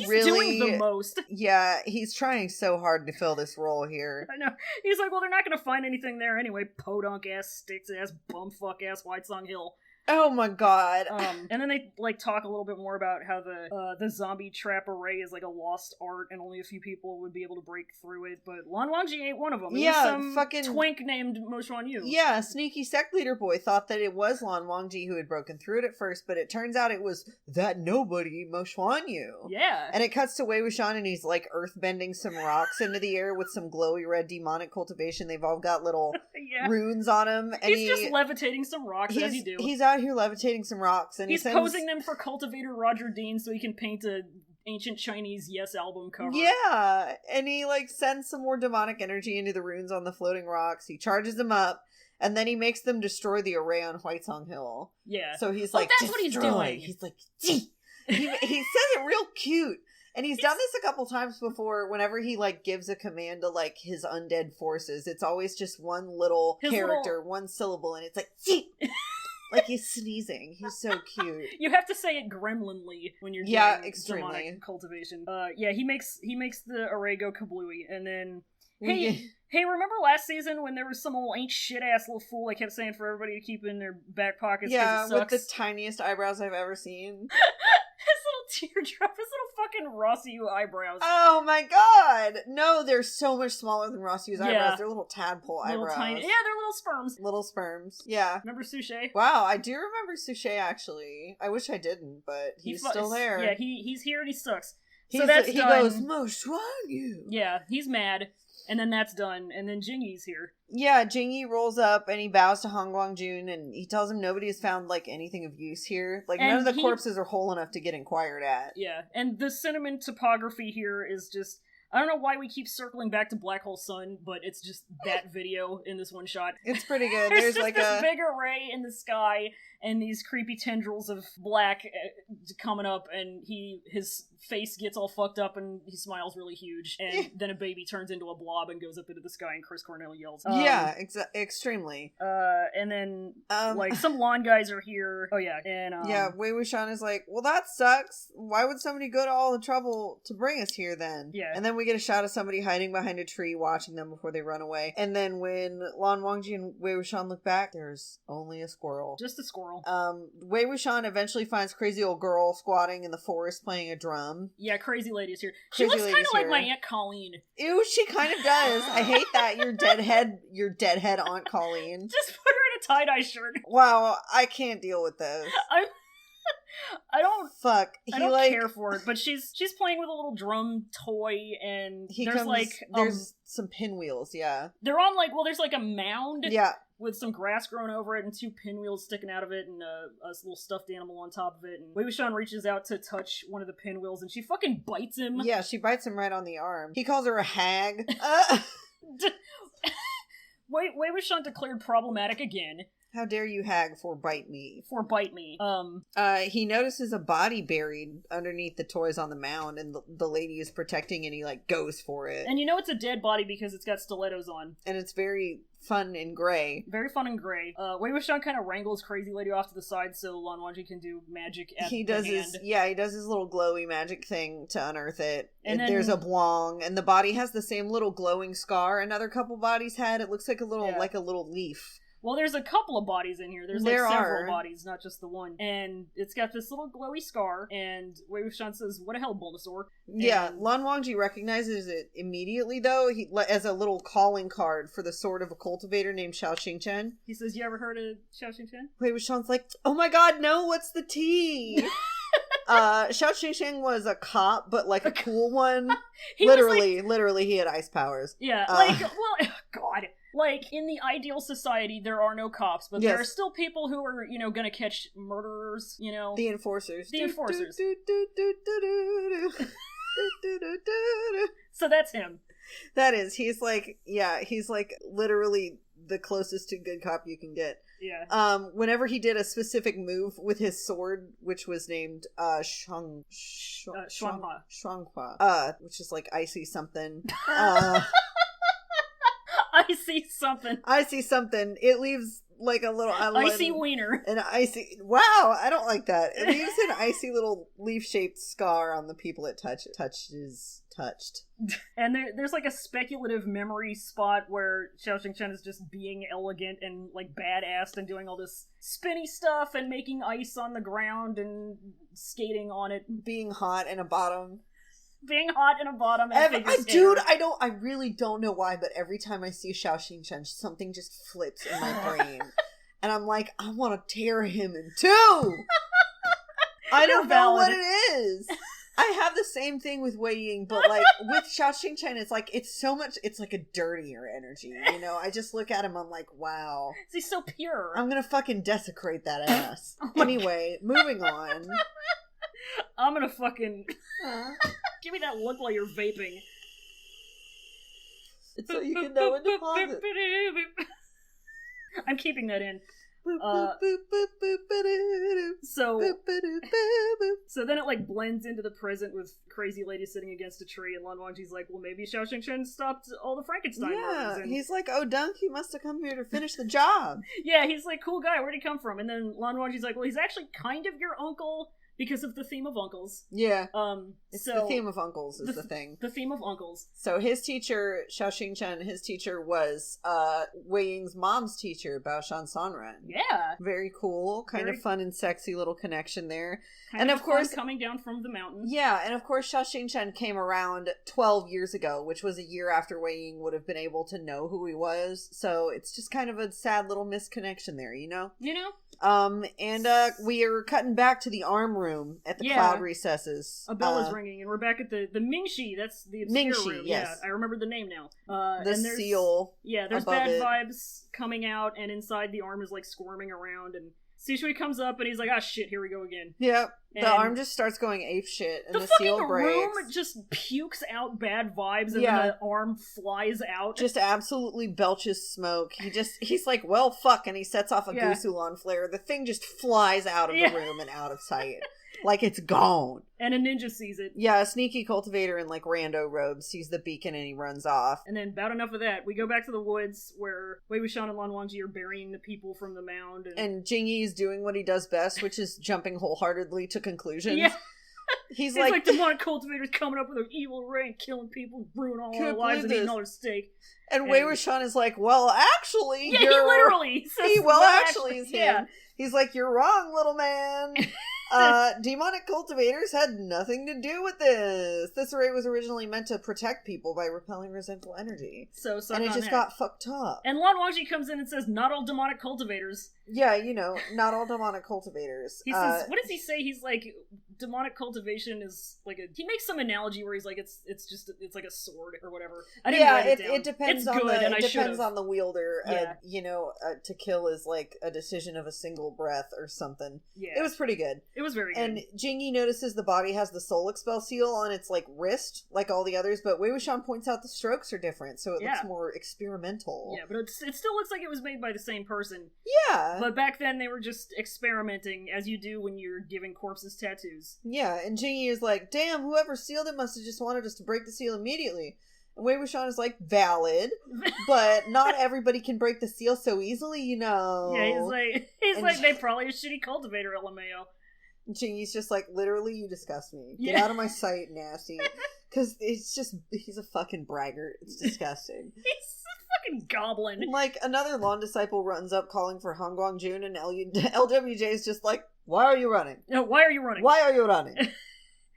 [SPEAKER 1] doing the most.
[SPEAKER 2] Yeah, he's trying so hard to fill this role here.
[SPEAKER 1] I know. He's like, well, they're not going to find anything there anyway. Podunk ass, sticks ass, bumfuck ass, Huaisang Hill.
[SPEAKER 2] Oh my god.
[SPEAKER 1] And then they talk a little bit more about how the zombie trap array is like a lost art and only a few people would be able to break through it, but Lan Wangji ain't one of them.
[SPEAKER 2] Yeah,
[SPEAKER 1] some fucking twink named Mo Xuan Yu.
[SPEAKER 2] Yeah, sneaky sect leader boy thought that it was Lan Wangji who had broken through it at first, but it turns out it was that nobody, Mo Xuan Yu.
[SPEAKER 1] Yeah.
[SPEAKER 2] And it cuts to Wei Wuxian and he's like earthbending some rocks into the air with some glowy red demonic cultivation. They've all got little runes on them. And
[SPEAKER 1] he's just levitating some rocks as you do.
[SPEAKER 2] He's out here levitating some rocks, and
[SPEAKER 1] he's posing them for cultivator Roger Dean so he can paint a ancient Chinese Yes album cover.
[SPEAKER 2] Yeah, and he sends some more demonic energy into the runes on the floating rocks. He charges them up, and then he makes them destroy the array on Huaisang Hill.
[SPEAKER 1] Yeah.
[SPEAKER 2] So he's
[SPEAKER 1] that's what he's doing.
[SPEAKER 2] He's like, gee. he says it real cute. And he's done this a couple times before. Whenever he gives a command to his undead forces, it's always just one little character, one syllable, and it's like, gee. Like he's sneezing. He's so cute.
[SPEAKER 1] You have to say it gremlinly when you're doing demonic cultivation. He makes the array go kablooey, and then hey, remember last season when there was some old ain't shit ass little fool I kept saying for everybody to keep in their back pockets?
[SPEAKER 2] Yeah,
[SPEAKER 1] it sucks?
[SPEAKER 2] With the tiniest eyebrows I've ever seen.
[SPEAKER 1] His little teardrop, his little fucking Ross Yu eyebrows.
[SPEAKER 2] Oh my god! No, they're so much smaller than Ross Yu's eyebrows. They're little tadpole eyebrows.
[SPEAKER 1] Tiny. Yeah, they're little sperms.
[SPEAKER 2] Little sperms. Yeah.
[SPEAKER 1] Remember Suchet?
[SPEAKER 2] Wow, I do remember Suchet actually. I wish I didn't, but he's still there.
[SPEAKER 1] Yeah, he's here and he sucks.
[SPEAKER 2] So that's done. He goes, Mo Xuan Yu.
[SPEAKER 1] Yeah, he's mad. And then that's done. And then Jingyi's here.
[SPEAKER 2] Yeah, Jingyi rolls up and he bows to Han Guangjun and he tells him nobody has found anything of use here. None of the corpses are whole enough to get inquired at.
[SPEAKER 1] Yeah, and the cinnamon topography here is just, I don't know why we keep circling back to Black Hole Sun, but it's just that video in this one shot.
[SPEAKER 2] It's pretty good.
[SPEAKER 1] There's just this big array in the sky, and these creepy tendrils of black coming up, and his face gets all fucked up, and he smiles really huge, and then a baby turns into a blob and goes up into the sky, and Chris Cornell yells.
[SPEAKER 2] Extremely.
[SPEAKER 1] And then, like, some lawn guys are here. Oh, yeah. And,
[SPEAKER 2] Wei Wuxian is like, well, that sucks. Why would somebody go to all the trouble to bring us here then?
[SPEAKER 1] Yeah.
[SPEAKER 2] And then we get a shot of somebody hiding behind a tree watching them before they run away. And then when Lan Wangji and Wei Wuxian look back, there's only a squirrel.
[SPEAKER 1] Just a squirrel.
[SPEAKER 2] Wei Wuxian eventually finds crazy old girl squatting in the forest playing a drum.
[SPEAKER 1] Yeah, crazy lady's here. She looks kind of like my Aunt Colleen.
[SPEAKER 2] Ew, she kind of does. I hate that. Your deadhead Aunt Colleen.
[SPEAKER 1] Just put her in a tie-dye shirt.
[SPEAKER 2] Wow, I can't deal with this.
[SPEAKER 1] I don't
[SPEAKER 2] I don't
[SPEAKER 1] care for it, but she's playing with a little drum toy, and there's
[SPEAKER 2] some pinwheels, yeah.
[SPEAKER 1] They're on there's like a mound,
[SPEAKER 2] yeah,
[SPEAKER 1] with some grass growing over it and 2 pinwheels sticking out of it, and a little stuffed animal on top of it. And Wei Wuxian reaches out to touch one of the pinwheels, and she fucking bites him.
[SPEAKER 2] Yeah, she bites him right on the arm. He calls her a hag.
[SPEAKER 1] Wei Wuxian declared problematic again.
[SPEAKER 2] How dare you, hag, for bite me.
[SPEAKER 1] He
[SPEAKER 2] notices a body buried underneath the toys on the mound, and the lady is protecting, and he, goes for it.
[SPEAKER 1] And you know it's a dead body because it's got stilettos on.
[SPEAKER 2] And it's very fun and gray.
[SPEAKER 1] Very fun and gray. Wei Wuxian kind of wrangles crazy lady off to the side so Lan Wangji can do magic at
[SPEAKER 2] he does his little glowy magic thing to unearth it. And there's a blong, and the body has the same little glowing scar another couple bodies had. It looks like a little leaf.
[SPEAKER 1] Well, there's a couple of bodies in here. There's several bodies, not just the one. And it's got this little glowy scar, and Wei Wuxian says, what the hell, Bulbasaur?
[SPEAKER 2] Yeah, Lan Wangji recognizes it immediately, though, as a little calling card for the sword of a cultivator named Xiao Xingchen.
[SPEAKER 1] He says, you ever heard of Xiao Xingchen?
[SPEAKER 2] Wei Wuxian's like, oh my god, no, what's the tea? Xiao Xingchen was a cop, but a cool one. Literally, he had ice powers.
[SPEAKER 1] Yeah, God. In the ideal society, there are no cops, but there are still people who are, gonna catch murderers,
[SPEAKER 2] The enforcers.
[SPEAKER 1] So that's him.
[SPEAKER 2] That is. He's literally the closest to good cop you can get.
[SPEAKER 1] Yeah.
[SPEAKER 2] Whenever he did a specific move with his sword, which was named
[SPEAKER 1] Shuanghua,
[SPEAKER 2] which is icy something.
[SPEAKER 1] I see something.
[SPEAKER 2] It leaves a little
[SPEAKER 1] icy wiener.
[SPEAKER 2] An icy. Wow, I don't like that. It leaves an icy little leaf-shaped scar on the people it touched.
[SPEAKER 1] And there's a speculative memory spot where Xiao Xingchen is just being elegant and badass and doing all this spinny stuff and making ice on the ground and skating on it,
[SPEAKER 2] being hot in a bottom.
[SPEAKER 1] I
[SPEAKER 2] really don't know why, but every time I see Xiao Xingchen, something just flips in my brain. And I'm like, I want to tear him in two! I don't know what it is. I have the same thing with Wei Ying, but with Xiao Xingchen, it's a dirtier energy, I just look at him, I'm like, wow.
[SPEAKER 1] He's so pure.
[SPEAKER 2] I'm gonna fucking desecrate that ass. Anyway, moving on.
[SPEAKER 1] I'm gonna fucking... Give me that look while you're vaping.
[SPEAKER 2] It's so you can know when to pause it.
[SPEAKER 1] I'm keeping that in. So then it blends into the present with crazy lady sitting against a tree, and Lan Wangji's like, well, maybe Xiao Xingchen stopped all the Frankenstein murders. And
[SPEAKER 2] he's like, oh, Dunk, he must have come here to finish the job.
[SPEAKER 1] Yeah, he's like, cool guy, where'd he come from? And then Lan Wangji's like, well, he's actually kind of your uncle, because of the theme of uncles.
[SPEAKER 2] Yeah. The theme of uncles is the thing.
[SPEAKER 1] The theme of uncles.
[SPEAKER 2] So his teacher, Xiao Xingchen, his teacher was Wei Ying's mom's teacher, Baoshan Sanren.
[SPEAKER 1] Yeah.
[SPEAKER 2] Very cool. Kind of fun and sexy little connection there.
[SPEAKER 1] And of course, coming down from the mountain.
[SPEAKER 2] Yeah, and of course Xiao Xingchen came around 12 years ago, which was a year after Wei Ying would have been able to know who he was. So it's just kind of a sad little misconnection there, And we are cutting back to the arm room at the cloud recesses.
[SPEAKER 1] A bell is ringing, and we're back at the Mingxi. That's the obscure room.
[SPEAKER 2] Yes.
[SPEAKER 1] Yeah, I remember the name now.
[SPEAKER 2] The seal.
[SPEAKER 1] Yeah, there's bad vibes coming out, and inside the arm is squirming around, and Shishui comes up and he's like, shit, here we go again.
[SPEAKER 2] Yep. The arm just starts going ape shit and the seal breaks. The
[SPEAKER 1] room just pukes out bad vibes and then the arm flies out.
[SPEAKER 2] Just absolutely belches smoke. He's like, well, fuck, and he sets off a Gusulon flare. The thing just flies out of the room and out of sight. Like it's gone.
[SPEAKER 1] And a ninja sees it.
[SPEAKER 2] Yeah, a sneaky cultivator in like rando robes sees the beacon and he runs off.
[SPEAKER 1] And then about enough of that. We go back to the woods where Wei Wuxian and Lan Wangji are burying the people from the mound. And
[SPEAKER 2] Jingyi is doing what he does best, which is jumping wholeheartedly to conclusions.
[SPEAKER 1] Yeah.
[SPEAKER 2] He's
[SPEAKER 1] like demonic cultivators coming up with an evil ray and killing people and ruining all our lives and eating all their steak.
[SPEAKER 2] And Wei Wuxian is like, well, actually,
[SPEAKER 1] he literally says,
[SPEAKER 2] actually is him. Yeah. He's like, you're wrong, little man. Demonic cultivators had nothing to do with this. This array was originally meant to protect people by repelling resentful energy. And it just got fucked up.
[SPEAKER 1] And Lan Wangji comes in and says, not all demonic cultivators.
[SPEAKER 2] Yeah, not all demonic cultivators.
[SPEAKER 1] He says, what does he say? He's like, demonic cultivation is like he makes some analogy where he's like, it's like a sword or whatever. I didn't write it down.
[SPEAKER 2] It depends on the wielder. Yeah. To kill is like a decision of a single breath or something. Yeah. It was pretty good.
[SPEAKER 1] It was very good.
[SPEAKER 2] And Jingyi notices the body has the soul expel seal on its like wrist, like all the others, but Wei Wuxian points out the strokes are different, so it looks more experimental.
[SPEAKER 1] Yeah, but it still looks like it was made by the same person.
[SPEAKER 2] Yeah.
[SPEAKER 1] But back then they were just experimenting, as you do when you're giving corpses tattoos.
[SPEAKER 2] Yeah, and Jingyi is like, damn, whoever sealed it must have just wanted us to break the seal immediately. And Wei Wuxian is like, valid, but not everybody can break the seal so easily,
[SPEAKER 1] Yeah, he's like, they probably a shitty cultivator, LMAO.
[SPEAKER 2] Jingyi's just like, literally, you disgust me. Get out of my sight, nasty. Because he's a fucking braggart. It's disgusting.
[SPEAKER 1] He's a fucking goblin.
[SPEAKER 2] Like, another lawn disciple runs up calling for Hongguang Jun, and LWJ is just like, why are you running?
[SPEAKER 1] No, why are you running?
[SPEAKER 2] Why are you running?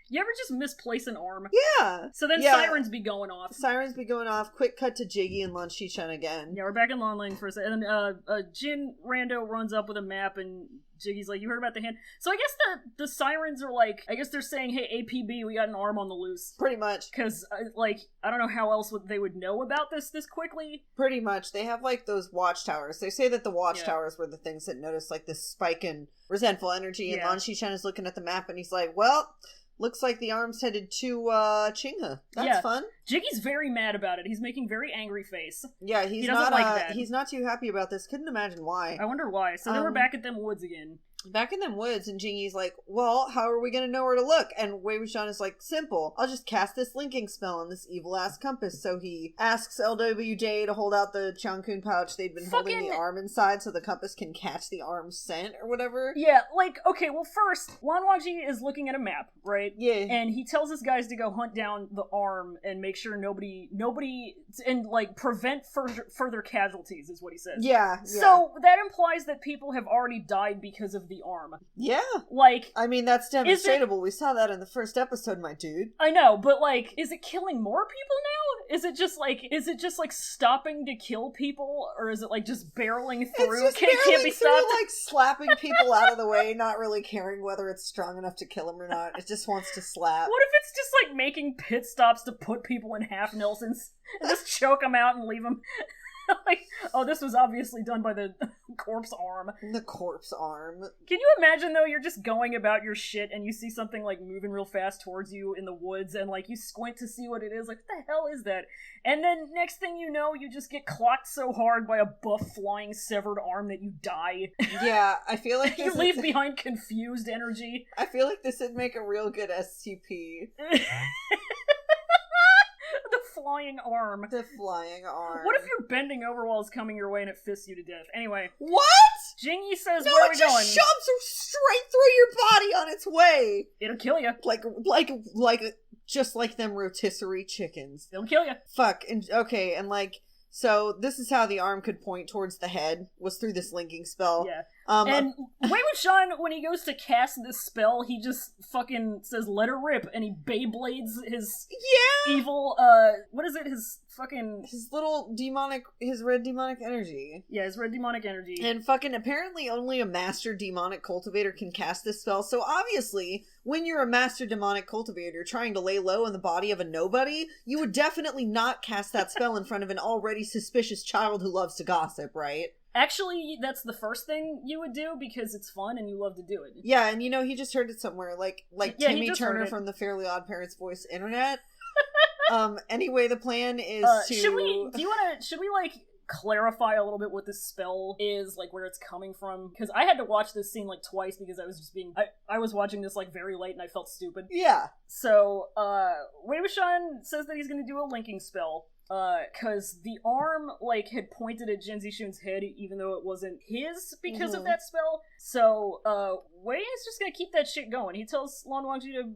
[SPEAKER 1] You ever just misplace an arm?
[SPEAKER 2] Yeah.
[SPEAKER 1] So then sirens be going off.
[SPEAKER 2] Quick cut to Jiggy and Lan Xishan again.
[SPEAKER 1] Yeah, we're back in Lanling for a second. And then Jin Rando runs up with a map and Jiggy's like, you heard about the hand? So I guess the sirens are like, I guess they're saying, hey, APB, we got an arm on the loose.
[SPEAKER 2] Pretty much.
[SPEAKER 1] Because, I don't know how else they would know about this quickly.
[SPEAKER 2] Pretty much. They have, like, those watchtowers. They say that the watchtowers were the things that noticed, like, this spike in resentful energy. And Lan Xishan is looking at the map and he's like, well, looks like the arm's headed to Qinghe. That's fun.
[SPEAKER 1] Jiggy's very mad about it. He's making very angry face.
[SPEAKER 2] Yeah, he doesn't like that. He's not too happy about this. Couldn't imagine why.
[SPEAKER 1] I wonder why. So then we're back at them woods again.
[SPEAKER 2] Back in them woods, and Jingyi's like, well, how are we gonna know where to look? And Wei Wuxian is like, simple. I'll just cast this linking spell on this evil-ass compass. So he asks LWJ to hold out the Changkun pouch they'd been holding the arm inside so the compass can catch the arm's scent or whatever.
[SPEAKER 1] Yeah, okay, well first, Lan Wangji is looking at a map, right?
[SPEAKER 2] Yeah.
[SPEAKER 1] And he tells his guys to go hunt down the arm and make sure nobody, and prevent further casualties is what he says.
[SPEAKER 2] Yeah.
[SPEAKER 1] So that implies that people have already died because of the arm.
[SPEAKER 2] Yeah. I mean, that's demonstrable. We saw that in the first episode, my dude.
[SPEAKER 1] I know, but is it killing more people now? Is it just stopping to kill people? Or is it just barreling through?
[SPEAKER 2] It's just can't be stopped? Slapping people out of the way, not really caring whether it's strong enough to kill them or not. It just wants to slap.
[SPEAKER 1] What if it's just making pit stops to put people in half Nelsons and just choke them out and leave them? This was obviously done by the corpse arm.
[SPEAKER 2] The corpse arm.
[SPEAKER 1] Can you imagine, though, you're just going about your shit and you see something, moving real fast towards you in the woods and, you squint to see what it is. What the hell is that? And then, next thing you know, you just get clocked so hard by a buff flying severed arm that you die.
[SPEAKER 2] Yeah, I feel like
[SPEAKER 1] you leave behind confused energy.
[SPEAKER 2] I feel like this would make a real good SCP.
[SPEAKER 1] Flying arm.
[SPEAKER 2] The flying arm.
[SPEAKER 1] What if you're bending over while it's coming your way and it fists you to death? Anyway.
[SPEAKER 2] What?
[SPEAKER 1] Jingyi says, where are we going?
[SPEAKER 2] No, it just shoves straight through your body on its way.
[SPEAKER 1] It'll kill you.
[SPEAKER 2] Just like them rotisserie chickens.
[SPEAKER 1] It'll kill you.
[SPEAKER 2] Fuck. And so this is how the arm could point towards the head, was through this linking spell.
[SPEAKER 1] Yeah. And Wei Wuxian, when he goes to cast this spell, he just fucking says, let her rip, and he Beyblades his evil, what is it, his
[SPEAKER 2] red demonic energy.
[SPEAKER 1] Yeah, his red demonic energy.
[SPEAKER 2] And apparently only a master demonic cultivator can cast this spell, so obviously, when you're a master demonic cultivator trying to lay low in the body of a nobody, you would definitely not cast that spell in front of an already suspicious child who loves to gossip, right?
[SPEAKER 1] Actually, that's the first thing you would do because it's fun and you love to do it.
[SPEAKER 2] Yeah, and he just heard it somewhere, like Timmy Turner from the Fairly Odd Parents voice internet. Anyway, the plan is to...
[SPEAKER 1] Should we, like, clarify a little bit what this spell is, like, where it's coming from? Because I had to watch this scene, like, twice because I was just being... I was watching this, like, very late and I felt stupid.
[SPEAKER 2] Yeah.
[SPEAKER 1] So, Wei Wuxian says that he's gonna do a linking spell. Cause the arm, like, had pointed at Jin Zixun's head even though it wasn't his because of that spell. So, Wei is just gonna keep that shit going. He tells Lan Wangji to,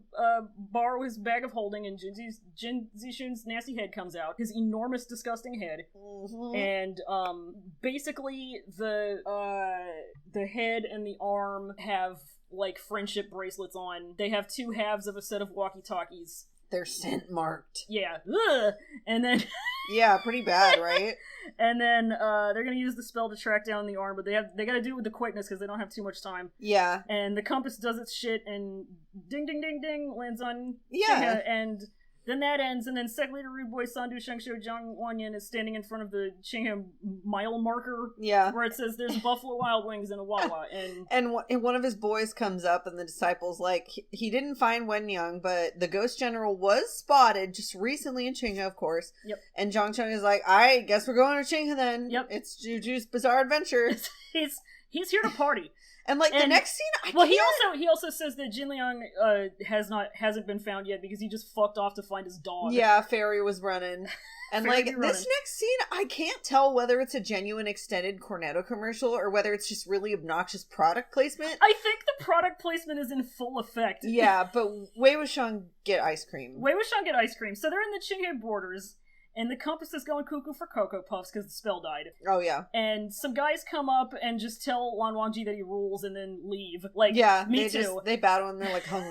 [SPEAKER 1] borrow his bag of holding and Jin Zixun's nasty head comes out. His enormous, disgusting head. And, basically, the head and the arm have, like, friendship bracelets on. They have two halves of a set of walkie-talkies.
[SPEAKER 2] They're scent marked.
[SPEAKER 1] Yeah. Ugh. And then...
[SPEAKER 2] yeah, pretty bad, right?
[SPEAKER 1] And then they're gonna use the spell to track down the arm, but they gotta do it with the quickness because they don't have too much time.
[SPEAKER 2] Yeah.
[SPEAKER 1] And the compass does its shit and ding ding ding ding lands on
[SPEAKER 2] yeah.
[SPEAKER 1] Qinghe, and then that ends, and then Sec Leader Rude Boy Sandu Shengshu Zhang Wanyan is standing in front of the Qinghe mile marker.
[SPEAKER 2] Yeah.
[SPEAKER 1] Where it says there's Buffalo Wild Wings and a Wawa.
[SPEAKER 2] And one of his boys comes up, and the disciple's like, he didn't find Wen Yang, but the Ghost General was spotted just recently in Qinghe, of course.
[SPEAKER 1] Yep.
[SPEAKER 2] And Zhang Cheng is like, alright, guess we're going to Qinghe then.
[SPEAKER 1] Yep.
[SPEAKER 2] It's Juju's Bizarre Adventure.
[SPEAKER 1] He's here to party.
[SPEAKER 2] And the next scene,
[SPEAKER 1] he also says that Jin Liang hasn't been found yet because he just fucked off to find his dog.
[SPEAKER 2] Yeah, Fairy was running. And this next scene, I can't tell whether it's a genuine extended Cornetto commercial or whether it's just really obnoxious product placement.
[SPEAKER 1] I think the product placement is in full effect.
[SPEAKER 2] Yeah, but Wei Wuxian get ice cream.
[SPEAKER 1] So they're in the Qinghe borders. And the compass is going cuckoo for Cocoa Puffs because the spell died.
[SPEAKER 2] Oh, yeah.
[SPEAKER 1] And some guys come up and just tell Lan Wangji that he rules and then leave. Like,
[SPEAKER 2] yeah,
[SPEAKER 1] me too.
[SPEAKER 2] They battle and they're like, Hung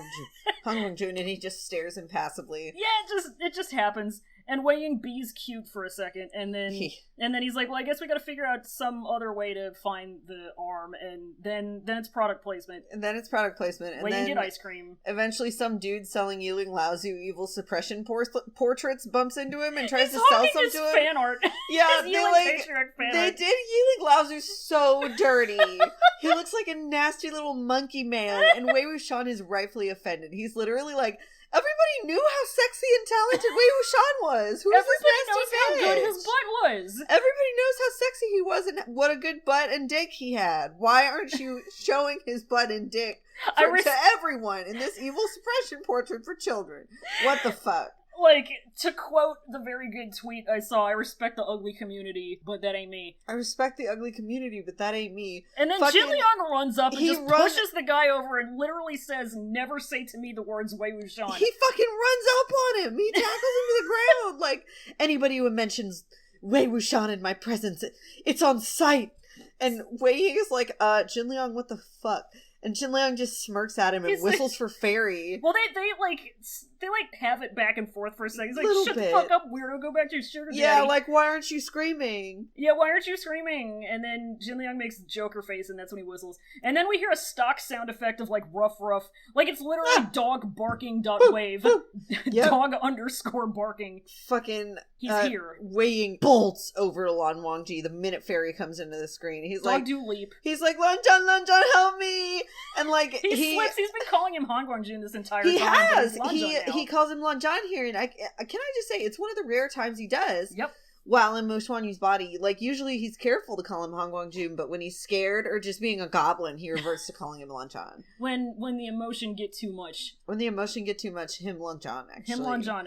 [SPEAKER 2] Wangju, and he just stares impassively.
[SPEAKER 1] Yeah, it just happens. And Wei Yingbi's cute for a second, and then he's like, well, I guess we gotta figure out some other way to find the arm, and then it's product placement. And
[SPEAKER 2] then
[SPEAKER 1] Wei Ying get ice cream.
[SPEAKER 2] Eventually some dude selling Yuling Laozu evil suppression portraits bumps into him and tries to sell some to him.
[SPEAKER 1] Fan art.
[SPEAKER 2] Yeah, they did Yuling Laozu so dirty. He looks like a nasty little monkey man, and Wei Wuxian is rightfully offended. He's literally like, everybody knew how sexy and talented Wei Wuxian was.
[SPEAKER 1] Everybody knows how good his butt was.
[SPEAKER 2] Everybody knows how sexy he was and what a good butt and dick he had. Why aren't you showing his butt and dick to everyone in this evil suppression portrait for children? What the fuck?
[SPEAKER 1] Like, to quote the very good tweet I saw, I respect the ugly community, but that ain't me.
[SPEAKER 2] I respect the ugly community, but that ain't me.
[SPEAKER 1] And then Jin Liang runs up and just pushes the guy over and literally says, never say to me the words Wei Wuxian.
[SPEAKER 2] He fucking runs up on him. He tackles him to the ground. Like, anybody who mentions Wei Wuxian in my presence, it's on sight. And Wei Ying is like, Jin Liang, what the fuck? And Jin Liang just smirks at him and whistles for Fairy.
[SPEAKER 1] Well, they have it back and forth for a second. He's like, shut the fuck up, weirdo, go back to your sugar daddy.
[SPEAKER 2] Yeah, like, why aren't you screaming?
[SPEAKER 1] Yeah, why aren't you screaming? And then Jin Liang makes Joker face, and that's when he whistles. And then we hear a stock sound effect of, like, rough. Like, it's literally dog barking .wave. Yep. Dog _ barking.
[SPEAKER 2] Fucking...
[SPEAKER 1] He's here.
[SPEAKER 2] Wei Ying bolts over Lan Wangji the minute Fairy comes into the screen. He's like...
[SPEAKER 1] do leap.
[SPEAKER 2] He's like, Lanjan, help me! And, like,
[SPEAKER 1] he flips. He's been calling him Han Guangjun this entire time.
[SPEAKER 2] He has! He calls him Lanjan here, and can I just say, it's one of the rare times he does.
[SPEAKER 1] Yep.
[SPEAKER 2] While in Mo Xuanyu's body, like, usually he's careful to call him Han Guangjun, but when he's scared or just being a goblin, he reverts to calling him Lanjan.
[SPEAKER 1] When the emotion get too much.
[SPEAKER 2] Him Lanjan,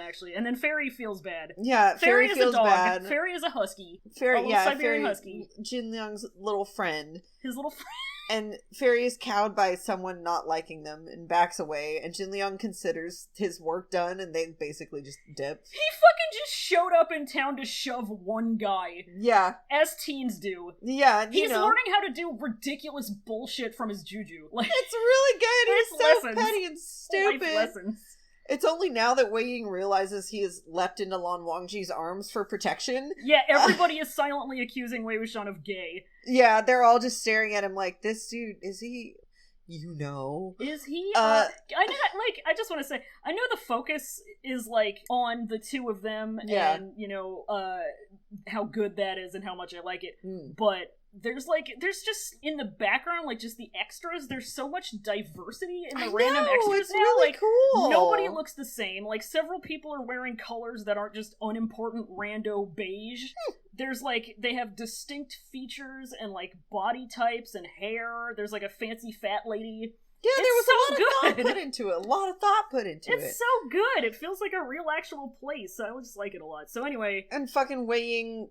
[SPEAKER 2] actually.
[SPEAKER 1] And then Fairy feels bad.
[SPEAKER 2] Yeah, Fairy feels bad.
[SPEAKER 1] Fairy is a husky.
[SPEAKER 2] Siberian husky. Jin Liang's little friend.
[SPEAKER 1] His little friend.
[SPEAKER 2] And Fairy is cowed by someone not liking them and backs away, and Jin Liang considers his work done, and they basically just dip.
[SPEAKER 1] He fucking just showed up in town to shove one guy.
[SPEAKER 2] Yeah.
[SPEAKER 1] As teens do.
[SPEAKER 2] Yeah,
[SPEAKER 1] He's learning how to do ridiculous bullshit from his juju. Like,
[SPEAKER 2] it's really good. He's so
[SPEAKER 1] lessons.
[SPEAKER 2] petty and stupid.
[SPEAKER 1] Life lessons.
[SPEAKER 2] It's only now that Wei Ying realizes he has leapt into Lan Wangji's arms for protection.
[SPEAKER 1] Yeah, everybody is silently accusing Wei Wuxian of gay.
[SPEAKER 2] Yeah, they're all just staring at him like, this dude, is he... Is
[SPEAKER 1] he? I just want to say, I know the focus is, like, on the two of them, and, how good that is and how much I like it, but there's just in the background, like just the extras, there's so much diversity in the random extras
[SPEAKER 2] it's really cool.
[SPEAKER 1] Nobody looks the same. Like, several people are wearing colors that aren't just unimportant rando beige. There's like, they have distinct features and like body types and hair. There's like a fancy fat lady.
[SPEAKER 2] Yeah, there was a lot of thought put into it. A lot of thought put into it.
[SPEAKER 1] It's so good. It feels like a real actual place. I just like it a lot. So anyway.
[SPEAKER 2] And fucking Wei Ying,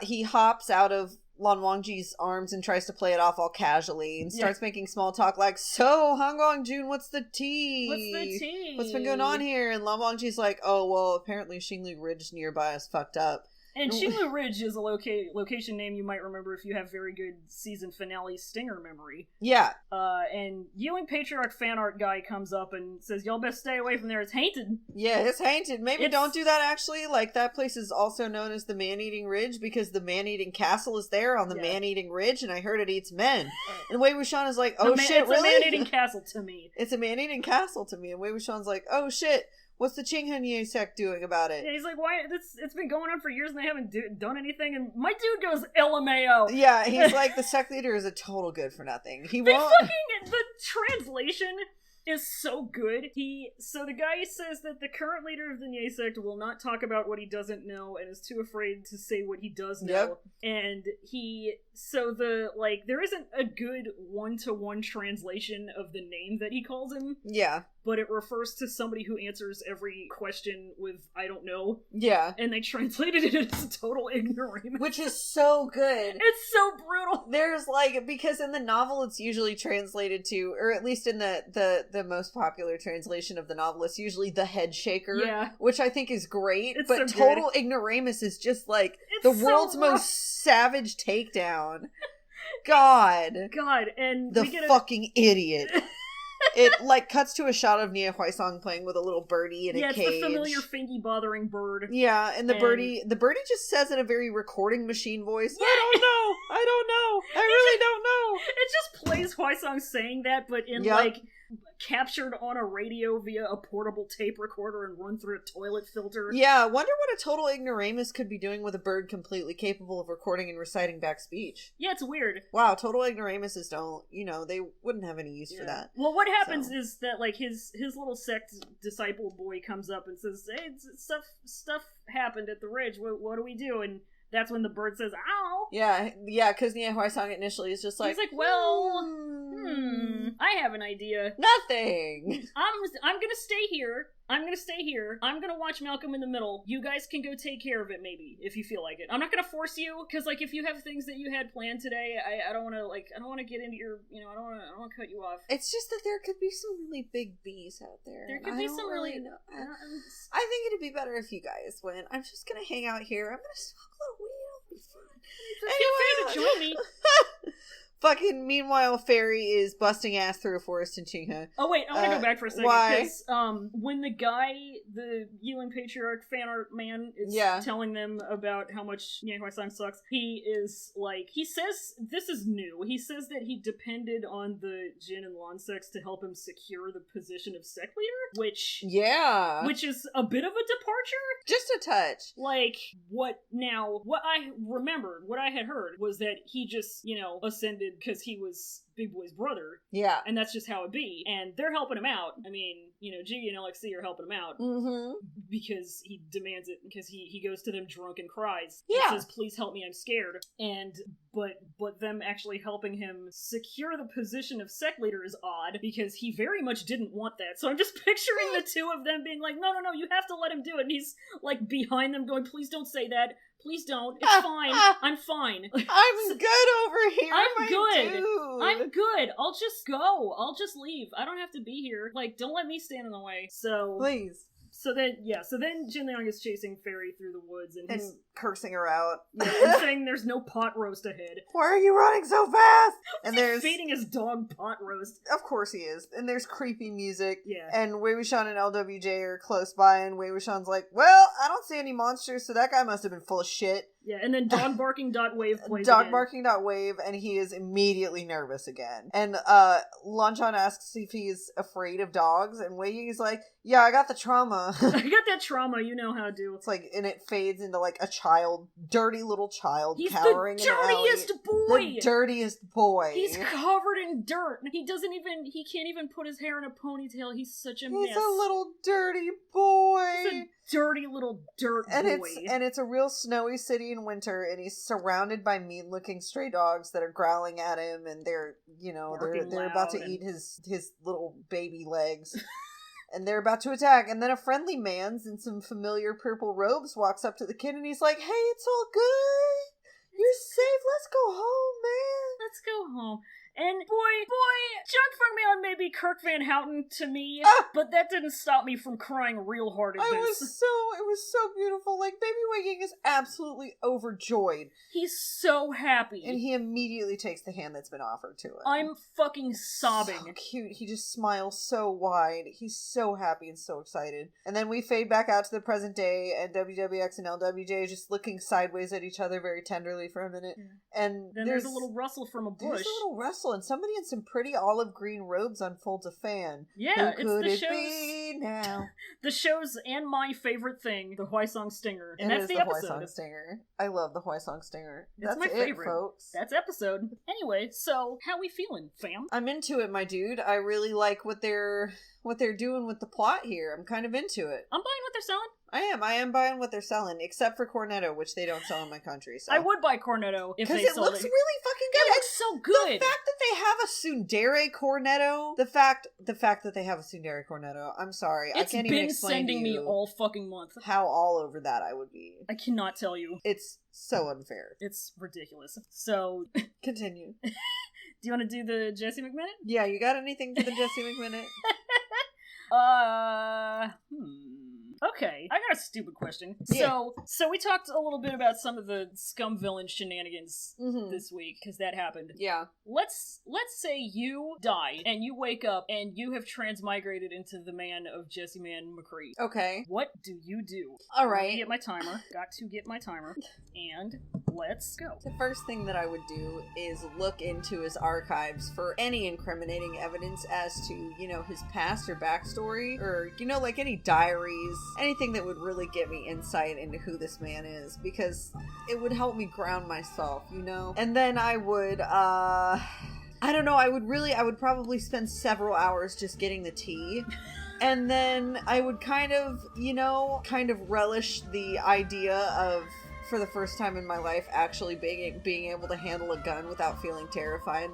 [SPEAKER 2] he hops out of Lan Wangji's arms and tries to play it off all casually and starts making small talk like, so, Hanguang Jun, what's the tea? What's been going on here? And Lan Wangji's like, oh, well, apparently Xinglu Ridge nearby is fucked up.
[SPEAKER 1] And Xinglu Ridge is a location name you might remember if you have very good season finale Stinger memory.
[SPEAKER 2] Yeah.
[SPEAKER 1] And Ewing Patriarch fan art guy comes up and says, y'all best stay away from there, it's haunted.
[SPEAKER 2] Yeah, it's haunted. Maybe don't do that, actually. Like, that place is also known as the Man-Eating Ridge because the Man-Eating Castle is there on the Man-Eating Ridge, and I heard it eats men. And Wei Wuxian is like, oh shit, really?
[SPEAKER 1] It's a Man-Eating Castle to me.
[SPEAKER 2] It's a Man-Eating Castle to me. And Wei Wuxian's like, oh shit. What's the Qinghe sect doing about it?
[SPEAKER 1] Yeah, he's like, why? It's been going on for years and they haven't done anything. And my dude goes, LMAO.
[SPEAKER 2] Yeah, he's like, the sect leader is a total good for nothing.
[SPEAKER 1] The translation is so good. So the guy says that the current leader of the Nye sect will not talk about what he doesn't know and is too afraid to say what he does know. Yep. And there isn't a good one-to-one translation of the name that he calls him.
[SPEAKER 2] Yeah.
[SPEAKER 1] But it refers to somebody who answers every question with, I don't know.
[SPEAKER 2] Yeah.
[SPEAKER 1] And they translated it as a total ignoramus.
[SPEAKER 2] Which is so good.
[SPEAKER 1] It's so brutal.
[SPEAKER 2] There's because in the novel it's usually translated to, or at least in the most popular translation of the novel, it's usually the head shaker. Yeah. Which I think is great.
[SPEAKER 1] It's
[SPEAKER 2] but
[SPEAKER 1] so
[SPEAKER 2] total ignoramus is just like the world's most savage takedown. God.
[SPEAKER 1] And
[SPEAKER 2] the fucking idiot. It cuts to a shot of Nia Huaisang playing with a little birdie in a cage. Yeah,
[SPEAKER 1] it's the familiar fingy bothering bird.
[SPEAKER 2] Yeah, and the birdie just says in a very recording machine voice, yeah. I don't know, I really don't know.
[SPEAKER 1] It just plays Huaisang saying that, but in captured on a radio via a portable tape recorder and run through a toilet filter.
[SPEAKER 2] Yeah, wonder what a total ignoramus could be doing with a bird completely capable of recording and reciting back speech.
[SPEAKER 1] Yeah, it's weird.
[SPEAKER 2] Wow, total ignoramuses don't, they wouldn't have any use for that.
[SPEAKER 1] Well, what happens is that, his little sect disciple boy comes up and says, hey, stuff happened at the ridge, what do we do? And that's when the bird says, ow! Yeah,
[SPEAKER 2] because Nia Huaisang initially is just like...
[SPEAKER 1] He's like, well, I have an idea.
[SPEAKER 2] Nothing!
[SPEAKER 1] I'm gonna stay here. I'm gonna watch Malcolm in the Middle. You guys can go take care of it, maybe, if you feel like it. I'm not gonna force you, because, if you have things that you had planned today, I don't wanna get into your, I don't wanna cut you off.
[SPEAKER 2] It's just that there could be some really big bees out there.
[SPEAKER 1] There could be some really...
[SPEAKER 2] I think it'd be better if you guys went. I'm just gonna hang out here. I'm gonna smoke a little weed. It'll be fun.
[SPEAKER 1] Feel free to join me.
[SPEAKER 2] Fucking meanwhile, Fairy is busting ass through a forest in Qinghe.
[SPEAKER 1] Oh wait, I want to go back for a second.
[SPEAKER 2] Why?
[SPEAKER 1] Because when the guy, the Yiling Patriarch fan art man, is telling them about how much Yang Huaisang sucks, he says, this is new, he says that he depended on the Jin and Lan sects to help him secure the position of sect leader, which is a bit of a departure.
[SPEAKER 2] Just a touch.
[SPEAKER 1] What I remembered, what I had heard, was that he just, ascended because he was Big Boy's brother. Yeah. And that's just how it be. And they're helping him out. I mean, Jiggy and LXC are helping him out. Mm-hmm. Because he demands it, because he goes to them drunk and cries. Yeah. And says, please help me, I'm scared. And, but them actually helping him secure the position of sect leader is odd, because he very much didn't want that. So I'm just picturing the two of them being like, no, you have to let him do it. And he's, behind them going, please don't say that. Please don't. It's fine. I'm fine.
[SPEAKER 2] I'm good over here.
[SPEAKER 1] I'm good. Dude. I'm good. I'll just go. I'll just leave. I don't have to be here. Don't let me stand in the way. So
[SPEAKER 2] please.
[SPEAKER 1] So then Jin Liang is chasing Fairy through the woods and he's
[SPEAKER 2] cursing her out.
[SPEAKER 1] Yeah, and saying there's no pot roast ahead.
[SPEAKER 2] Why are you running so fast?
[SPEAKER 1] And there's feeding his dog pot roast.
[SPEAKER 2] Of course he is. And there's creepy music.
[SPEAKER 1] Yeah.
[SPEAKER 2] And Wei Wuxian and LWJ are close by, and Wei Wuxian's like, well, I don't see any monsters, so that guy must have been full of shit.
[SPEAKER 1] Yeah, and then dogbarking.wave plays
[SPEAKER 2] Dogbarking.wave, and he is immediately nervous again. And Lanchan asks if he's afraid of dogs, and Wei Ying's like, yeah, I got the trauma.
[SPEAKER 1] I got that trauma, you know how to do.
[SPEAKER 2] It's like, and it fades into like a child, dirty little child
[SPEAKER 1] He's
[SPEAKER 2] cowering in an alley.
[SPEAKER 1] He's the dirtiest boy!
[SPEAKER 2] The dirtiest boy.
[SPEAKER 1] He's covered in dirt. He can't even put his hair in a ponytail. He's such a mess.
[SPEAKER 2] He's a little dirty boy.
[SPEAKER 1] He's a dirty little dirt boy.
[SPEAKER 2] It's a real snowy city in winter, and he's surrounded by mean-looking stray dogs that are growling at him, and they're about to eat his little baby legs. And they're about to attack, and then a friendly man's in some familiar purple robes walks up to the kid, and he's like, hey, it's all good. You're safe. Let's go home, man.
[SPEAKER 1] Let's go home. And boy, Junk Fung Man may be Kirk Van Houten to me, but that didn't stop me from crying real hard at this.
[SPEAKER 2] It was so beautiful. Like, Baby Wei Ying is absolutely overjoyed.
[SPEAKER 1] He's so happy.
[SPEAKER 2] And he immediately takes the hand that's been offered to him.
[SPEAKER 1] I'm fucking sobbing.
[SPEAKER 2] So cute. He just smiles so wide. He's so happy and so excited. And then we fade back out to the present day, and WWX and LWJ just looking sideways at each other very tenderly for a minute. Yeah. And
[SPEAKER 1] then there's a little rustle from a bush.
[SPEAKER 2] There's a little rustle, and somebody in some pretty olive green robes unfolds a fan.
[SPEAKER 1] Yeah,
[SPEAKER 2] Who could it be now?
[SPEAKER 1] The show's and my favorite thing, the Huaisang Stinger. And that's the episode.
[SPEAKER 2] Huaisang Stinger. I love the Huaisang Stinger.
[SPEAKER 1] That's my favorite, folks. That's episode. Anyway, so how we feeling, fam?
[SPEAKER 2] I'm into it, my dude. I really like what they're doing with the plot here. I'm kind of into it.
[SPEAKER 1] I'm buying what they're selling.
[SPEAKER 2] I am buying what they're selling, except for Cornetto, which they don't sell in my country. So.
[SPEAKER 1] I would buy Cornetto if they sold it.
[SPEAKER 2] Because it looks really fucking good.
[SPEAKER 1] It looks so good.
[SPEAKER 2] The fact that they have a tsundere Cornetto, the fact that they have a tsundere Cornetto, I'm sorry. I can't even explain to you.
[SPEAKER 1] It's been sending me all fucking month.
[SPEAKER 2] How all over that I would be.
[SPEAKER 1] I cannot tell you.
[SPEAKER 2] It's so unfair.
[SPEAKER 1] It's ridiculous. So...
[SPEAKER 2] Continue.
[SPEAKER 1] Do you want to do the Jesse McMinute?
[SPEAKER 2] Yeah, you got anything for the Jesse McMinute?
[SPEAKER 1] Okay, I got a stupid question. Yeah. So we talked a little bit about some of the Scum Villain shenanigans this week, because that happened.
[SPEAKER 2] Yeah.
[SPEAKER 1] Let's say you died, and you wake up, and you have transmigrated into the man of Jesse Man McCree.
[SPEAKER 2] Okay.
[SPEAKER 1] What do you do?
[SPEAKER 2] Alright.
[SPEAKER 1] Got to get my timer, and let's go.
[SPEAKER 2] The first thing that I would do is look into his archives for any incriminating evidence as to, his past or backstory, or, like any diaries, anything that would really give me insight into who this man is, because it would help me ground myself, And then I would, I don't know, I would probably spend several hours just getting the tea. And then I would kind of relish the idea of, for the first time in my life, actually being able to handle a gun without feeling terrified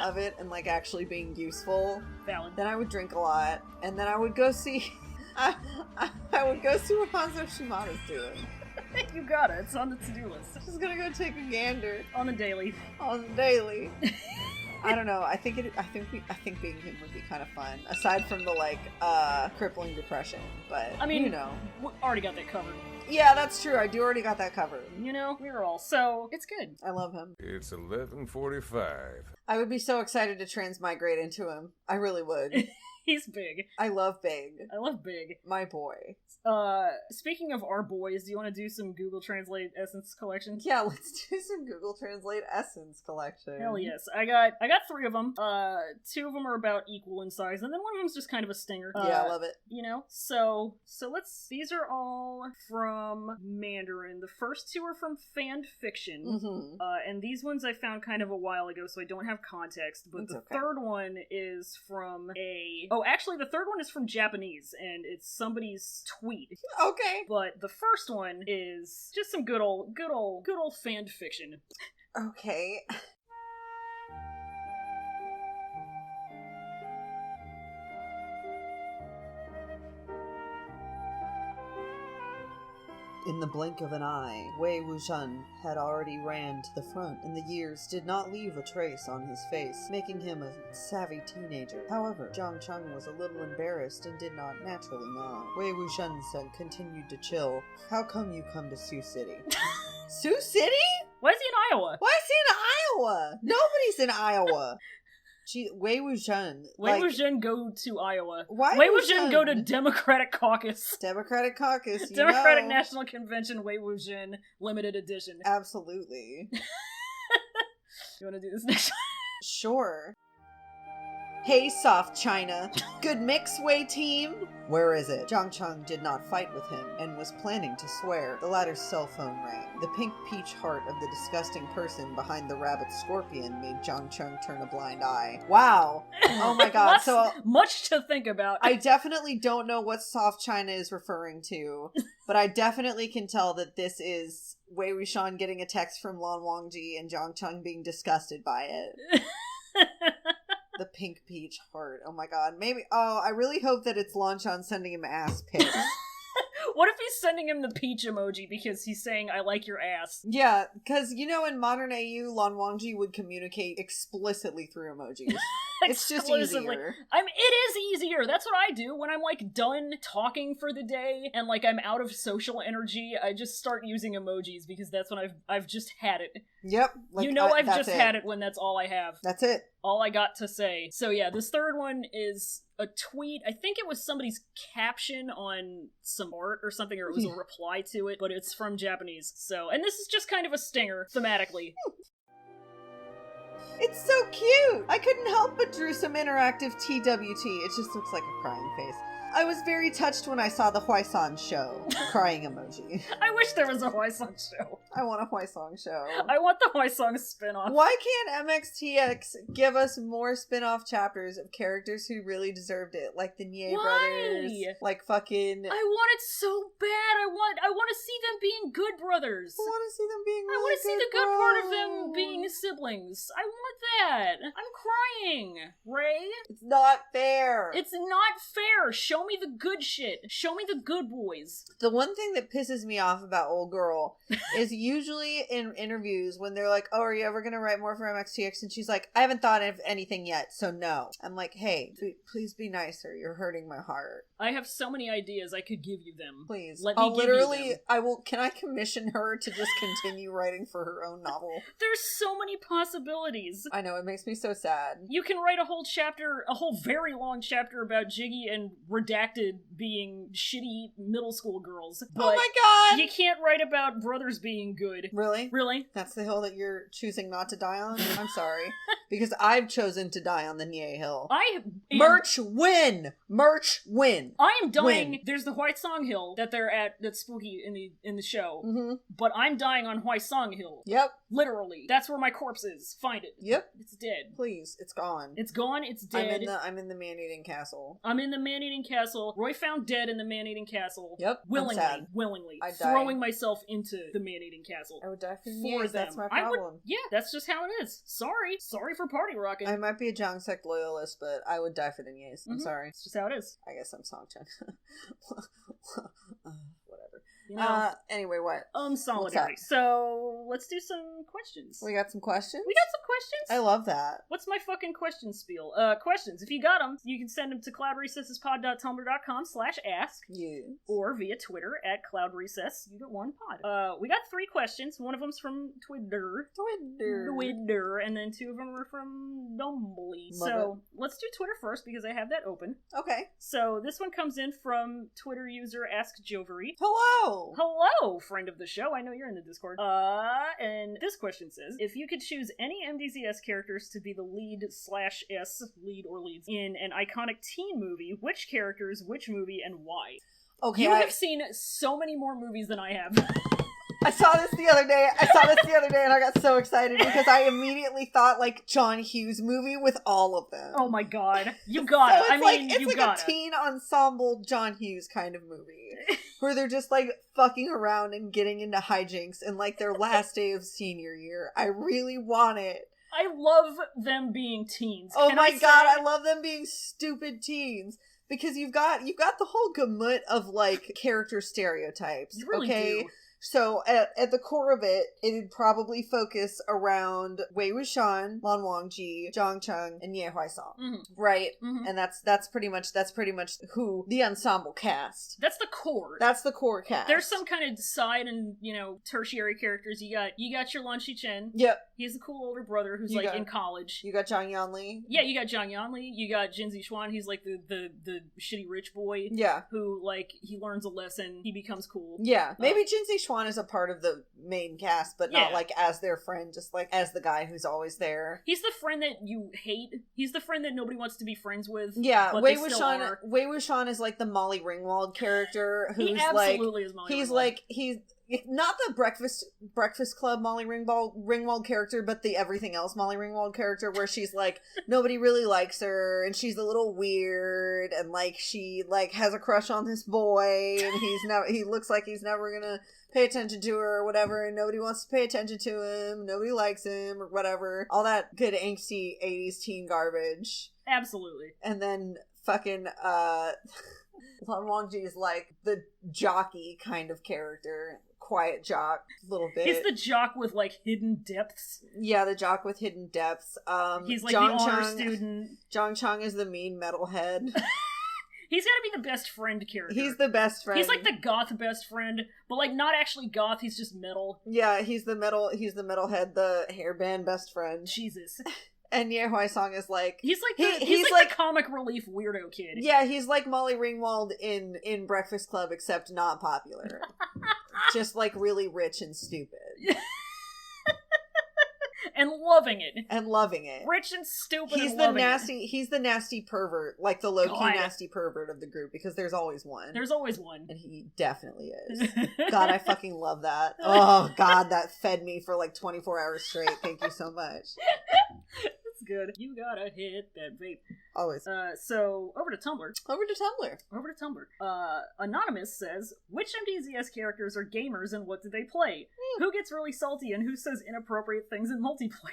[SPEAKER 2] of it, and actually being useful.
[SPEAKER 1] Valid.
[SPEAKER 2] Then I would drink a lot, and then I would go see I would go see what Hanzo Shimada's doing.
[SPEAKER 1] You got it. It's on the to-do list.
[SPEAKER 2] I'm just gonna go take a gander.
[SPEAKER 1] On the daily.
[SPEAKER 2] I don't know. I think being him would be kind of fun. Aside from the crippling depression, but
[SPEAKER 1] I mean, we already got that covered.
[SPEAKER 2] Yeah, that's true. I do already got that covered.
[SPEAKER 1] We're all so it's good.
[SPEAKER 2] I love him.
[SPEAKER 3] It's 11:45.
[SPEAKER 2] I would be so excited to transmigrate into him. I really would.
[SPEAKER 1] He's big.
[SPEAKER 2] I love big.
[SPEAKER 1] My
[SPEAKER 2] boy.
[SPEAKER 1] Speaking of our boys, do you want to do some Google Translate Essence Collection?
[SPEAKER 2] Yeah, let's do some Google Translate Essence Collection.
[SPEAKER 1] Hell yes. I got 3 of them. 2 of them are about equal in size, and then one of them's just kind of a stinger.
[SPEAKER 2] Yeah, I love it.
[SPEAKER 1] So these are all from Mandarin. The first 2 are from fan fiction. And these ones I found kind of a while ago, so I don't have context, but the third one is from actually, the third one is from Japanese, and it's somebody's tweet.
[SPEAKER 2] Okay.
[SPEAKER 1] But the first one is just some good old fan fiction.
[SPEAKER 2] Okay. In the blink of an eye, Wei Wuxian had already ran to the front, and the years did not leave a trace on his face, making him a savvy teenager. However, Zhang Cheng was a little embarrassed and did not naturally nod. Wei Wuxian continued to chill. How come you come to Sioux City? Sioux City?
[SPEAKER 1] Why is he in Iowa?
[SPEAKER 2] Nobody's in Iowa! Wei Wuxian.
[SPEAKER 1] Wei Wuxian go to Iowa.
[SPEAKER 2] Why
[SPEAKER 1] Wei Wuxian go to Democratic Caucus.
[SPEAKER 2] Democratic Caucus,
[SPEAKER 1] Democratic National Convention Wei Wuxian limited edition.
[SPEAKER 2] Absolutely.
[SPEAKER 1] You want to do this next one?
[SPEAKER 2] Sure. Hey, Soft China. Good mix, Wei team? Where is it? Zhang Cheng did not fight with him and was planning to swear. The latter's cell phone rang. The pink peach heart of the disgusting person behind the rabbit scorpion made Zhang Cheng turn a blind eye. Wow. Oh my god. So
[SPEAKER 1] much to think about.
[SPEAKER 2] I definitely don't know what Soft China is referring to, but I definitely can tell that this is Wei Wuxian getting a text from Lan Wangji and Zhang Cheng being disgusted by it. The pink peach heart. Oh my god. Maybe. Oh, I really hope that it's Lanchan sending him ass pics.
[SPEAKER 1] What if he's sending him the peach emoji because he's saying, I like your ass?
[SPEAKER 2] Yeah, because, in modern AU, Lan Wangji would communicate explicitly through emojis. It's just easier.
[SPEAKER 1] It is easier. That's what I do when I'm, done talking for the day and, I'm out of social energy. I just start using emojis because that's when I've just had it.
[SPEAKER 2] Yep.
[SPEAKER 1] I've just had it when that's all I have.
[SPEAKER 2] That's it.
[SPEAKER 1] All I got to say. So yeah, this third one is a tweet. I think it was somebody's caption on some art or something, or it was a reply to it, but it's from Japanese. So, and this is just kind of a stinger, thematically.
[SPEAKER 2] It's so cute! I couldn't help but drew some interactive TWT. It just looks like a crying face. I was very touched when I saw the Huaisang show. Crying emoji.
[SPEAKER 1] I wish there was a Huaisang show.
[SPEAKER 2] I want a Huaisang show.
[SPEAKER 1] I want the Huaisang spin-off.
[SPEAKER 2] Why can't MXTX give us more spin-off chapters of characters who really deserved it? Like the Nie brothers. Like fucking...
[SPEAKER 1] I want it so bad. I want to see them being good brothers.
[SPEAKER 2] I want to see them being really
[SPEAKER 1] I want to see the good part of them being siblings. I want that. I'm crying, Ray.
[SPEAKER 2] It's not fair.
[SPEAKER 1] It's not fair. Show me the good shit. Show me the good boys.
[SPEAKER 2] The one thing that pisses me off about Old Girl is usually in interviews when they're like, oh, are you ever going to write more for MXTX? And she's like, I haven't thought of anything yet, so no. I'm like, hey, please be nicer. You're hurting my heart.
[SPEAKER 1] I have so many ideas. I could give you them.
[SPEAKER 2] Please.
[SPEAKER 1] Let me give you them.
[SPEAKER 2] I will. Can I commission her to just continue writing for her own novel?
[SPEAKER 1] There's so many possibilities.
[SPEAKER 2] I know, it makes me so sad.
[SPEAKER 1] You can write a whole very long chapter about Jiggy and Redacted being shitty middle school girls. But
[SPEAKER 2] oh my god!
[SPEAKER 1] You can't write about brothers being good.
[SPEAKER 2] Really?
[SPEAKER 1] Really?
[SPEAKER 2] That's the hill that you're choosing not to die on? I'm sorry. Because I've chosen to die on the Nie Hill. Merch win! Merch win!
[SPEAKER 1] I am dying. Win. There's the Huaisang Hill that they're at, that's spooky in the show.
[SPEAKER 2] Mm-hmm.
[SPEAKER 1] But I'm dying on Huaisang Hill.
[SPEAKER 2] Yep.
[SPEAKER 1] Literally. That's where my corpse is. Find it.
[SPEAKER 2] Yep.
[SPEAKER 1] It's dead.
[SPEAKER 2] Please. It's gone.
[SPEAKER 1] It's gone. It's dead.
[SPEAKER 2] I'm in the man-eating castle.
[SPEAKER 1] I'm in the man-eating castle. Roy found dead in the man-eating castle.
[SPEAKER 2] Yep.
[SPEAKER 1] Willingly. Throwing myself into the man-eating castle.
[SPEAKER 2] I would die for them. That's my problem.
[SPEAKER 1] Yeah, that's just how it is. Sorry for party rocking.
[SPEAKER 2] I might be a Jiang sect loyalist, but I would die for the Nies. I'm sorry.
[SPEAKER 1] It's just how it is.
[SPEAKER 2] I guess I'm Songchen. Whatever. Anyway, what?
[SPEAKER 1] Solidarity. So, let's do some questions.
[SPEAKER 2] We got some questions?
[SPEAKER 1] I
[SPEAKER 2] love that.
[SPEAKER 1] What's my fucking question spiel? Questions. If you got them, you can send them to cloudrecessespod.tumblr.com/ask.
[SPEAKER 2] Yeah.
[SPEAKER 1] Or via Twitter at cloudrecess. You get one pod. We got 3 questions. One of them's from Twitter. And then 2 of them are from Dumbly. So, let's do Twitter first because I have that open.
[SPEAKER 2] Okay.
[SPEAKER 1] So, this one comes in from Twitter user Ask Jovery.
[SPEAKER 2] Hello,
[SPEAKER 1] friend of the show. I know you're in the Discord. And this question says, if you could choose any MDZS characters to be the lead or leads in an iconic teen movie, which characters, which movie, and why?
[SPEAKER 2] Okay,
[SPEAKER 1] you have seen so many more movies than I have.
[SPEAKER 2] I saw this the other day and I got so excited because I immediately thought John Hughes movie with all of them.
[SPEAKER 1] Oh my god. You got it.
[SPEAKER 2] It's a teen ensemble John Hughes kind of movie where they're just fucking around and getting into hijinks and their last day of senior year. I really want it.
[SPEAKER 1] I love them being teens.
[SPEAKER 2] Oh my god, I love them being stupid teens. Because you've got the whole gamut of character stereotypes.
[SPEAKER 1] You really do.
[SPEAKER 2] So at the core of it, it'd probably focus around Wei Wuxian, Lan Wangji, Zhang Cheng, and Ye Huaisang. Mm-hmm. Right? Mm-hmm. And that's pretty much who the ensemble cast.
[SPEAKER 1] That's the core.
[SPEAKER 2] That's the core cast.
[SPEAKER 1] There's some kind of side and, tertiary characters. You got your Lan Shichen.
[SPEAKER 2] Yep.
[SPEAKER 1] He's a cool older brother who's in college.
[SPEAKER 2] You got Zhang Yanli.
[SPEAKER 1] Yeah, you got Zhang Yanli. You got Jin Zixuan. He's like the shitty rich boy.
[SPEAKER 2] Yeah.
[SPEAKER 1] Who he learns a lesson. He becomes cool.
[SPEAKER 2] Yeah. Maybe Jin Zixuan is a part of the main cast, but not as their friend, just as the guy who's always there.
[SPEAKER 1] He's the friend that you hate. He's the friend that nobody wants to be friends with.
[SPEAKER 2] Yeah, Wei Wuxian is like the Molly Ringwald character who's
[SPEAKER 1] he absolutely is Molly Ringwald.
[SPEAKER 2] He's not the Breakfast Club Molly Ringwald character, but the everything else Molly Ringwald character, where she's nobody really likes her, and she's a little weird, and she has a crush on this boy, and he looks like he's never gonna pay attention to her or whatever, and nobody wants to pay attention to him, nobody likes him or whatever, all that good angsty 80s teen garbage.
[SPEAKER 1] Absolutely.
[SPEAKER 2] And then fucking Lan Wangji is the jockey kind of character. Quiet jock, a little bit.
[SPEAKER 1] He's the jock with hidden depths.
[SPEAKER 2] Yeah, the jock with hidden depths.
[SPEAKER 1] He's the honor student.
[SPEAKER 2] Zhang Cheng is the mean metalhead.
[SPEAKER 1] He's gotta be the best friend character.
[SPEAKER 2] He's the best friend.
[SPEAKER 1] He's the goth best friend, but not actually goth, he's just metal.
[SPEAKER 2] Yeah, he's the metalhead, the hairband best friend.
[SPEAKER 1] Jesus.
[SPEAKER 2] And Ye Huaisang is
[SPEAKER 1] he's the comic relief weirdo kid.
[SPEAKER 2] Yeah, he's like Molly Ringwald in Breakfast Club, except not popular. Just really rich and stupid.
[SPEAKER 1] And loving it. Rich and stupid.
[SPEAKER 2] He's the nasty pervert, the low-key nasty pervert of the group, because there's always one. And he definitely is. God, I fucking love that. Oh God, that fed me for 24 hours straight. Thank you so much.
[SPEAKER 1] That's good. You gotta hit that vape.
[SPEAKER 2] Always.
[SPEAKER 1] So over to Tumblr. Anonymous says, which MDZS characters are gamers and what do they play? Who gets really salty and who says inappropriate things in multiplayer?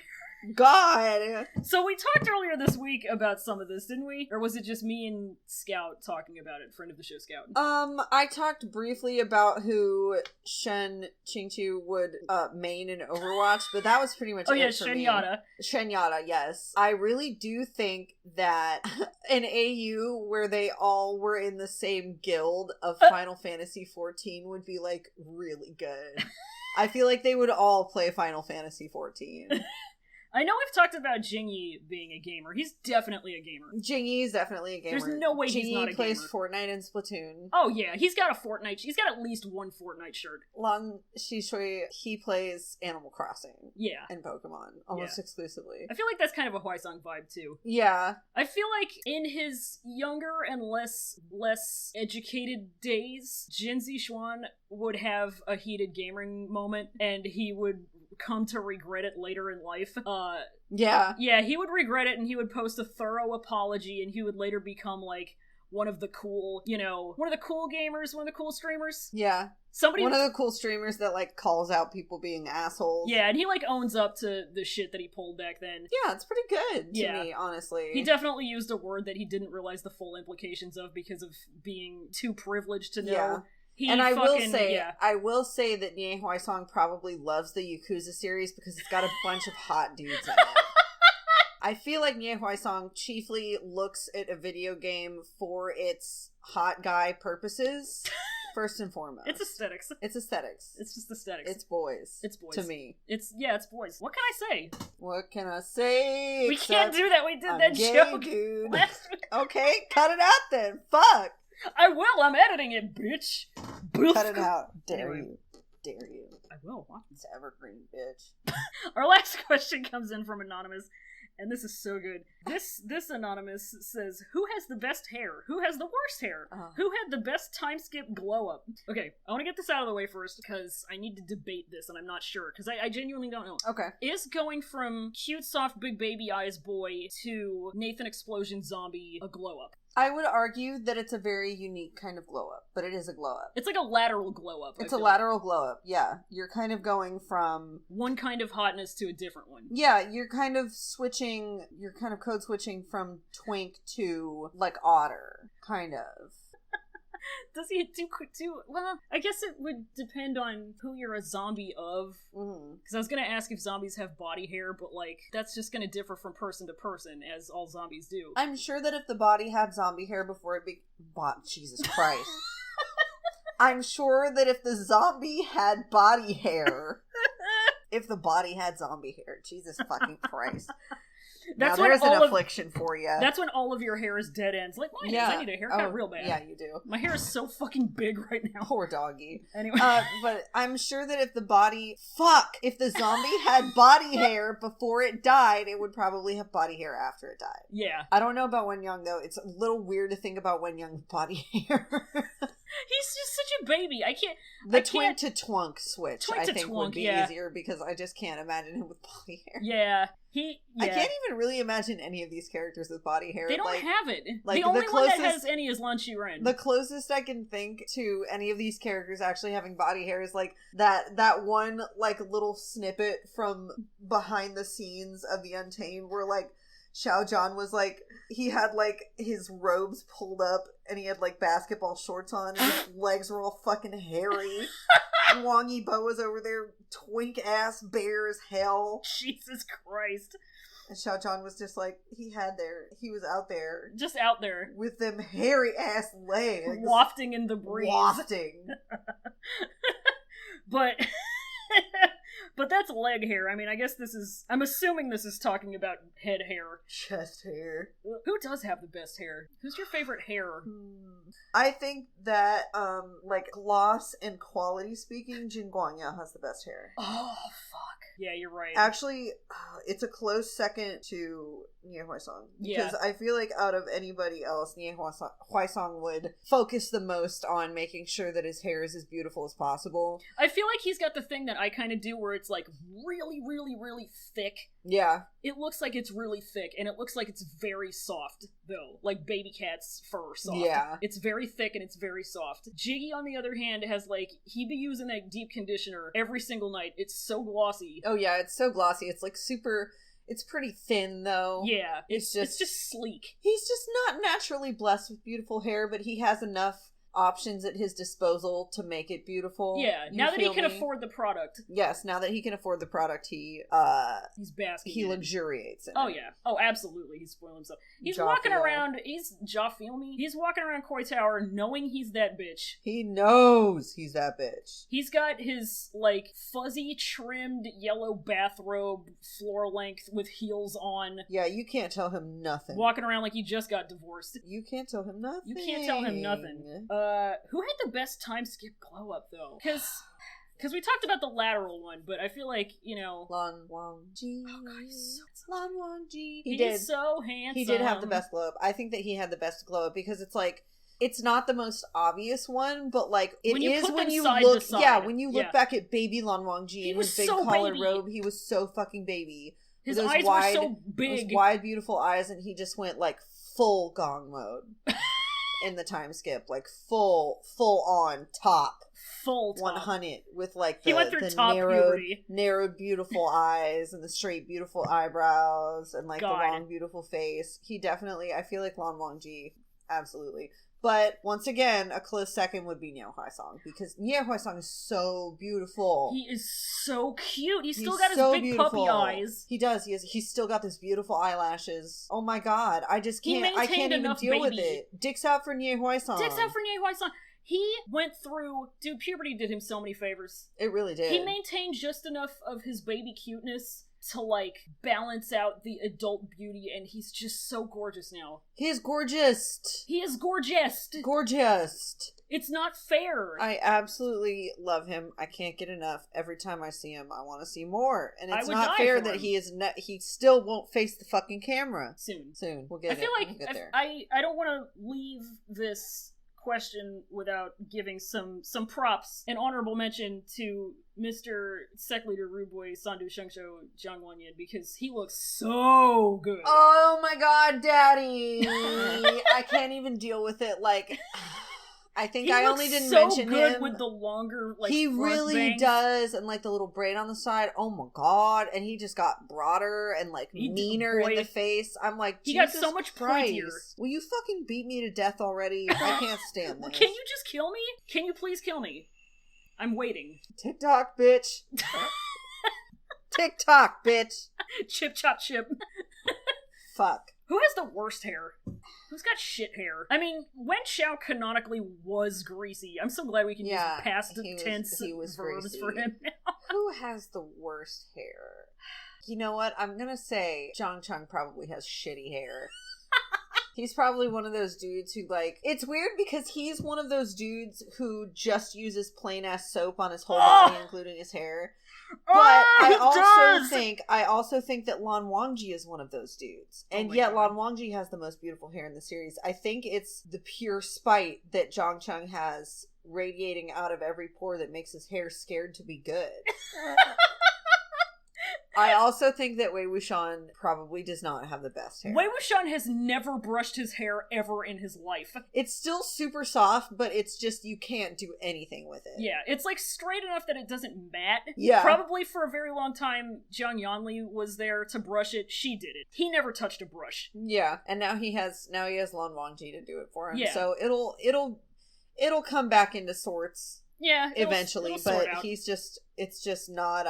[SPEAKER 2] God!
[SPEAKER 1] So we talked earlier this week about some of this, didn't we? Or was it just me and Scout talking about it, friend of the show Scout?
[SPEAKER 2] I talked briefly about who Shen Qingqiu would main in Overwatch, but that was pretty much it for me. Shen Yada, yes. I really do think that an AU where they all were in the same guild of Final Fantasy XIV would be really good. I feel like they would all play Final Fantasy XIV.
[SPEAKER 1] I know we've talked about Jingyi being a gamer. He's definitely a gamer.
[SPEAKER 2] Jingyi is definitely a gamer.
[SPEAKER 1] There's no way he's not a gamer.
[SPEAKER 2] Jingyi plays Fortnite and Splatoon.
[SPEAKER 1] Oh yeah, he's got at least one Fortnite shirt.
[SPEAKER 2] Lan Shishui, he plays Animal Crossing.
[SPEAKER 1] Yeah.
[SPEAKER 2] And Pokemon, almost exclusively.
[SPEAKER 1] I feel like that's kind of a Huaisang vibe too.
[SPEAKER 2] Yeah.
[SPEAKER 1] I feel like in his younger and less educated days, Jin Zixuan would have a heated gaming moment, and he would come to regret it later in life. Yeah, he would regret it, and he would post a thorough apology, and he would later become one of the cool gamers, one of the cool streamers.
[SPEAKER 2] Yeah. One of the cool streamers that calls out people being assholes.
[SPEAKER 1] Yeah, and he owns up to the shit that he pulled back then.
[SPEAKER 2] Yeah, it's pretty good to me, honestly.
[SPEAKER 1] He definitely used a word that he didn't realize the full implications of because of being too privileged to know. Yeah.
[SPEAKER 2] I will say that Ye Huaisang probably loves the Yakuza series because it's got a bunch of hot dudes in it. I feel like Ye Huaisang chiefly looks at a video game for its hot guy purposes, first and foremost.
[SPEAKER 1] It's aesthetics.
[SPEAKER 2] It's just aesthetics. It's boys. To me.
[SPEAKER 1] It's boys. What can I say? We can't do that. We did that joke
[SPEAKER 2] dude. Last week. Okay, cut it out then. Fuck.
[SPEAKER 1] I will. I'm editing it, bitch.
[SPEAKER 2] Cut it out. Dare you.
[SPEAKER 1] I will.
[SPEAKER 2] It's evergreen, bitch.
[SPEAKER 1] Our last question comes in from Anonymous, and this is so good. This Anonymous says, who has the best hair? Who has the worst hair? Who had the best time skip glow up? Okay, I want to get this out of the way first, because I need to debate this, and I'm not sure, because I genuinely don't know.
[SPEAKER 2] Okay.
[SPEAKER 1] Is going from cute, soft, big baby eyes boy to Nathan Explosion zombie a glow up?
[SPEAKER 2] I would argue that it's a very unique kind of glow up, but it is a glow up.
[SPEAKER 1] It's like a lateral glow up.
[SPEAKER 2] It's a lateral glow up, yeah. You're kind of going from
[SPEAKER 1] one kind of hotness to a different one.
[SPEAKER 2] Yeah, you're kind of code switching from twink to otter, kind of.
[SPEAKER 1] Does he do? Well, I guess it would depend on who you're a zombie of. Because I was gonna ask if zombies have body hair, but like that's just gonna differ from person to person, as all zombies do.
[SPEAKER 2] I'm sure that if the body had zombie hair before it Jesus Christ. I'm sure that if the zombie had body hair, if the body had zombie hair, Jesus fucking Christ. That's now, there's an affliction for you.
[SPEAKER 1] That's when all of your hair is dead ends. Like, mine is. I need a haircut real bad.
[SPEAKER 2] Yeah, you do.
[SPEAKER 1] My hair is so fucking big right now.
[SPEAKER 2] Poor doggy.
[SPEAKER 1] Anyway.
[SPEAKER 2] But I'm sure that if the zombie had body hair before it died, it would probably have body hair after it died.
[SPEAKER 1] Yeah.
[SPEAKER 2] I don't know about Wen Young, though. It's a little weird to think about Wen Young's body hair.
[SPEAKER 1] He's just such a baby.
[SPEAKER 2] The twink to twunk switch, I think, would be easier because I just can't imagine him with body hair.
[SPEAKER 1] Yeah.
[SPEAKER 2] I can't even really imagine any of these characters with body hair.
[SPEAKER 1] They don't have it. The only one that has any is Lan Shiren.
[SPEAKER 2] The closest I can think to any of these characters actually having body hair is like that one like little snippet from behind the scenes of The Untamed where like Xiao Zhan was like, he had like his robes pulled up and he had like basketball shorts on and his legs were all fucking hairy. Wang Yibo was over there, twink ass bare as hell.
[SPEAKER 1] Jesus Christ.
[SPEAKER 2] And Xiao Zhan was just like, he was out there.
[SPEAKER 1] Just out there.
[SPEAKER 2] With them hairy ass legs.
[SPEAKER 1] Wafting in the breeze.
[SPEAKER 2] Wafting.
[SPEAKER 1] But that's leg hair. I mean, I guess I'm assuming this is talking about head hair.
[SPEAKER 2] Chest hair.
[SPEAKER 1] Who does have the best hair? Who's your favorite hair?
[SPEAKER 2] I think that, like, gloss and quality speaking, Jin Guangya has the best hair.
[SPEAKER 1] Oh, fuck. Yeah, you're right.
[SPEAKER 2] Actually, it's a close second to Nie Huaisang. Because I feel like out of anybody else, Nie Huaisang would focus the most on making sure that his hair is as beautiful as possible.
[SPEAKER 1] I feel like he's got the thing that I kind of do where it's like really, really, really thick.
[SPEAKER 2] Yeah.
[SPEAKER 1] It looks like it's really thick, and it looks like it's very soft, though. Like baby cat's fur soft.
[SPEAKER 2] Yeah.
[SPEAKER 1] It's very thick and it's very soft. Jiggy, on the other hand, has like, he be using that deep conditioner every single night. It's so glossy.
[SPEAKER 2] Oh yeah, it's so glossy. It's like super... It's pretty thin, though.
[SPEAKER 1] Yeah, it's just sleek.
[SPEAKER 2] He's just not naturally blessed with beautiful hair, but he has enough options at his disposal to make it beautiful.
[SPEAKER 1] Yeah, now that he can afford the product.
[SPEAKER 2] Yes, now that he can afford the product, he's
[SPEAKER 1] basking.
[SPEAKER 2] He luxuriates in
[SPEAKER 1] it.
[SPEAKER 2] Yeah.
[SPEAKER 1] Oh, absolutely. He's spoiling himself. He's walking around, he's walking around Koi Tower knowing he's that bitch.
[SPEAKER 2] He knows he's that bitch.
[SPEAKER 1] He's got his, like, fuzzy trimmed yellow bathrobe, floor length with heels on.
[SPEAKER 2] Yeah, you can't tell him nothing.
[SPEAKER 1] Walking around like he just got divorced.
[SPEAKER 2] You can't tell him nothing.
[SPEAKER 1] You can't tell him nothing. Who had the best time skip glow up though? Because we talked about the lateral one, but I feel like, you know,
[SPEAKER 2] Lan Wangji.
[SPEAKER 1] Oh god, he's so
[SPEAKER 2] Lan Wangji.
[SPEAKER 1] He's so handsome.
[SPEAKER 2] He did have the best glow up. I think that he had the best glow up because it's like, it's not the most obvious one, but like it is when you look. Yeah, when you look back at baby Lan Wangji in his big collar robe, he was so fucking baby.
[SPEAKER 1] His eyes were so big,
[SPEAKER 2] those wide, beautiful eyes, and he just went like full gong mode. In the time skip, like full on top.
[SPEAKER 1] Full top.
[SPEAKER 2] 100 with like
[SPEAKER 1] the
[SPEAKER 2] narrowed beautiful eyes and the straight beautiful eyebrows and like the long beautiful face. He definitely, I feel like Lan Wangji, absolutely. But once again, a close second would be Nie Huaisang because Nie Huaisang is so beautiful.
[SPEAKER 1] He is so cute. He's still got his big beautiful puppy eyes.
[SPEAKER 2] He does. He's still got those beautiful eyelashes. Oh my god, I just can't. I can't even deal with it. Dicks out for Nie Huaisang.
[SPEAKER 1] Dicks out for Nie Huaisang. He went through... Dude, puberty did him so many favors.
[SPEAKER 2] It really did.
[SPEAKER 1] He maintained just enough of his baby cuteness to, like, balance out the adult beauty, and he's just so gorgeous now.
[SPEAKER 2] He is gorgeous.
[SPEAKER 1] He is gorgeous.
[SPEAKER 2] Gorgeous.
[SPEAKER 1] It's not fair.
[SPEAKER 2] I absolutely love him. I can't get enough. Every time I see him, I want to see more. And it's not fair that he still won't face the fucking camera.
[SPEAKER 1] Soon.
[SPEAKER 2] We'll get there.
[SPEAKER 1] I feel like I don't want to leave this question without giving some props. An honorable mention to Mr. Sec Leader Ruboy Sandu Shengsho Jiang Wanyan because he looks so good.
[SPEAKER 2] Oh my god, Daddy! I can't even deal with it. Like, I think I only didn't mention him.
[SPEAKER 1] He looks so good with the longer, like,
[SPEAKER 2] he
[SPEAKER 1] front
[SPEAKER 2] really
[SPEAKER 1] bangs.
[SPEAKER 2] does, and like the little braid on the side. Oh my god! And he just got broader and like meaner in the face. I'm like,
[SPEAKER 1] he
[SPEAKER 2] Jesus
[SPEAKER 1] got so much
[SPEAKER 2] Christ.
[SPEAKER 1] pointier.
[SPEAKER 2] Will you fucking beat me to death already? I can't stand this.
[SPEAKER 1] Can you just kill me? Can you please kill me? I'm waiting.
[SPEAKER 2] TikTok, bitch. TikTok, bitch.
[SPEAKER 1] Chip chop chip.
[SPEAKER 2] Fuck.
[SPEAKER 1] Who has the worst hair? Who's got shit hair? I mean, Wen Xiao canonically was greasy. I'm so glad we can use past tense verbs greasy. For him now.
[SPEAKER 2] Who has the worst hair? You know what? I'm gonna say Daozhang probably has shitty hair. He's probably one of those dudes who, like... It's weird because he's one of those dudes who just uses plain-ass soap on his whole body, including his hair. But I also think that Lan Wangji is one of those dudes. And yet Lan Wangji has the most beautiful hair in the series. I think it's the pure spite that Daozhang has radiating out of every pore that makes his hair scared to be good. I also think that Wei Wuxian probably does not have the best hair.
[SPEAKER 1] Wei Wuxian has never brushed his hair ever in his life.
[SPEAKER 2] It's still super soft, but it's just, you can't do anything with it.
[SPEAKER 1] Yeah, it's like straight enough that it doesn't mat.
[SPEAKER 2] Yeah.
[SPEAKER 1] Probably for a very long time, Zhang Yanli was there to brush it. She did it. He never touched a brush.
[SPEAKER 2] Yeah, and now he has Lan Wangji to do it for him. Yeah. So it'll come back into sorts.
[SPEAKER 1] Yeah,
[SPEAKER 2] eventually,
[SPEAKER 1] it'll
[SPEAKER 2] but it's just not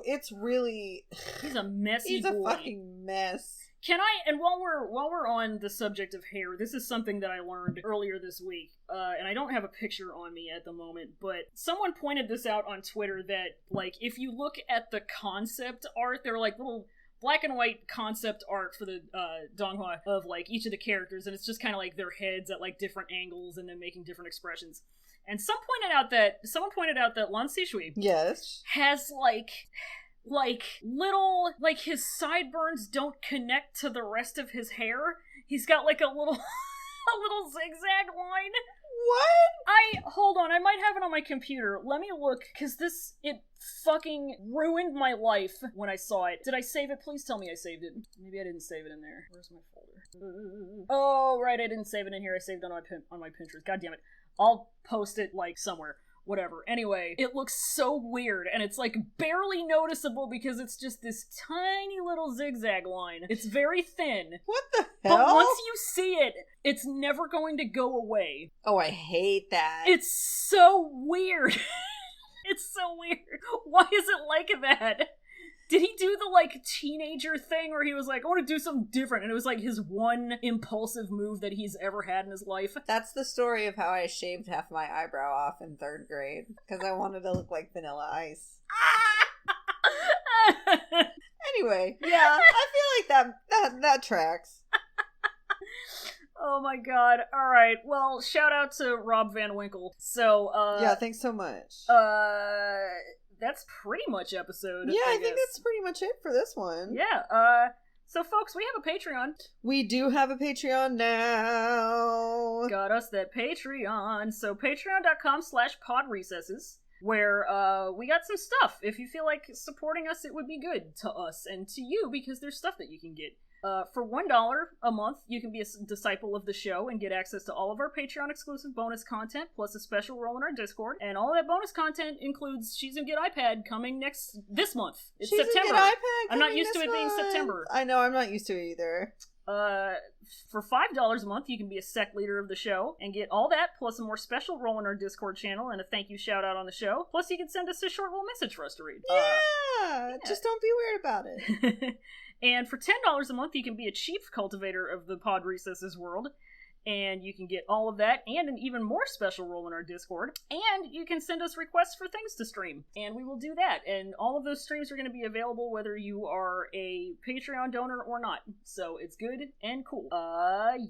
[SPEAKER 2] it's really...
[SPEAKER 1] He's a messy
[SPEAKER 2] He's
[SPEAKER 1] boy.
[SPEAKER 2] a fucking mess.
[SPEAKER 1] Can I, and while we're on the subject of hair, this is something that I learned earlier this week, and I don't have a picture on me at the moment, but someone pointed this out on Twitter that, like, if you look at the concept art, they're like little black and white concept art for the Donghua of, like, each of the characters, and it's just kind of like their heads at, like, different angles and then making different expressions. And someone pointed out that Lan Xishui has like little, like, his sideburns don't connect to the rest of his hair. He's got like a little zigzag line.
[SPEAKER 2] What?
[SPEAKER 1] Hold on, I might have it on my computer. Let me look, because it fucking ruined my life when I saw it. Did I save it? Please tell me I saved it. Maybe I didn't save it in there. Where's my folder? Oh, right, I didn't save it in here. I saved it on my Pinterest. God damn it. I'll post it, like, somewhere. Whatever. Anyway, it looks so weird, and it's, like, barely noticeable because it's just this tiny little zigzag line. It's very thin.
[SPEAKER 2] What the hell?
[SPEAKER 1] But once you see it, it's never going to go away.
[SPEAKER 2] Oh, I hate that.
[SPEAKER 1] It's so weird. It's so weird. Why is it like that? Did he do the, like, teenager thing where he was like, I want to do something different, and it was, like, his one impulsive move that he's ever had in his life?
[SPEAKER 2] That's the story of how I shaved half my eyebrow off in 3rd grade, because I wanted to look like Vanilla Ice. Anyway, yeah, I feel like that tracks.
[SPEAKER 1] Oh my god. Alright, well, shout out to Rob Van Winkle. So,
[SPEAKER 2] yeah, thanks so much.
[SPEAKER 1] That's pretty much episode.
[SPEAKER 2] Yeah, I think that's pretty much it for this one.
[SPEAKER 1] Yeah, so folks, we have a Patreon.
[SPEAKER 2] We do have a Patreon now.
[SPEAKER 1] Got us that Patreon. So patreon.com/podrecesses, where we got some stuff. If you feel like supporting us, it would be good to us and to you, because there's stuff that you can get. For $1 a month, you can be a disciple of the show and get access to all of our Patreon-exclusive bonus content, plus a special role in our Discord. And all that bonus content includes She's Gonna Get iPad coming this month. It's
[SPEAKER 2] She's
[SPEAKER 1] September.
[SPEAKER 2] Gonna Get iPad
[SPEAKER 1] I'm not used to it being September.
[SPEAKER 2] I know, I'm not used to it either.
[SPEAKER 1] For $5 a month, you can be a sect leader of the show and get all that, plus a more special role in our Discord channel and a thank you shout out on the show. Plus, you can send us a short little message for us to read.
[SPEAKER 2] Yeah, just don't be weird about it.
[SPEAKER 1] And for $10 a month, you can be a chief cultivator of the Pod Recesses world. And you can get all of that and an even more special role in our Discord. And you can send us requests for things to stream. And we will do that. And all of those streams are going to be available whether you are a Patreon donor or not. So it's good and cool.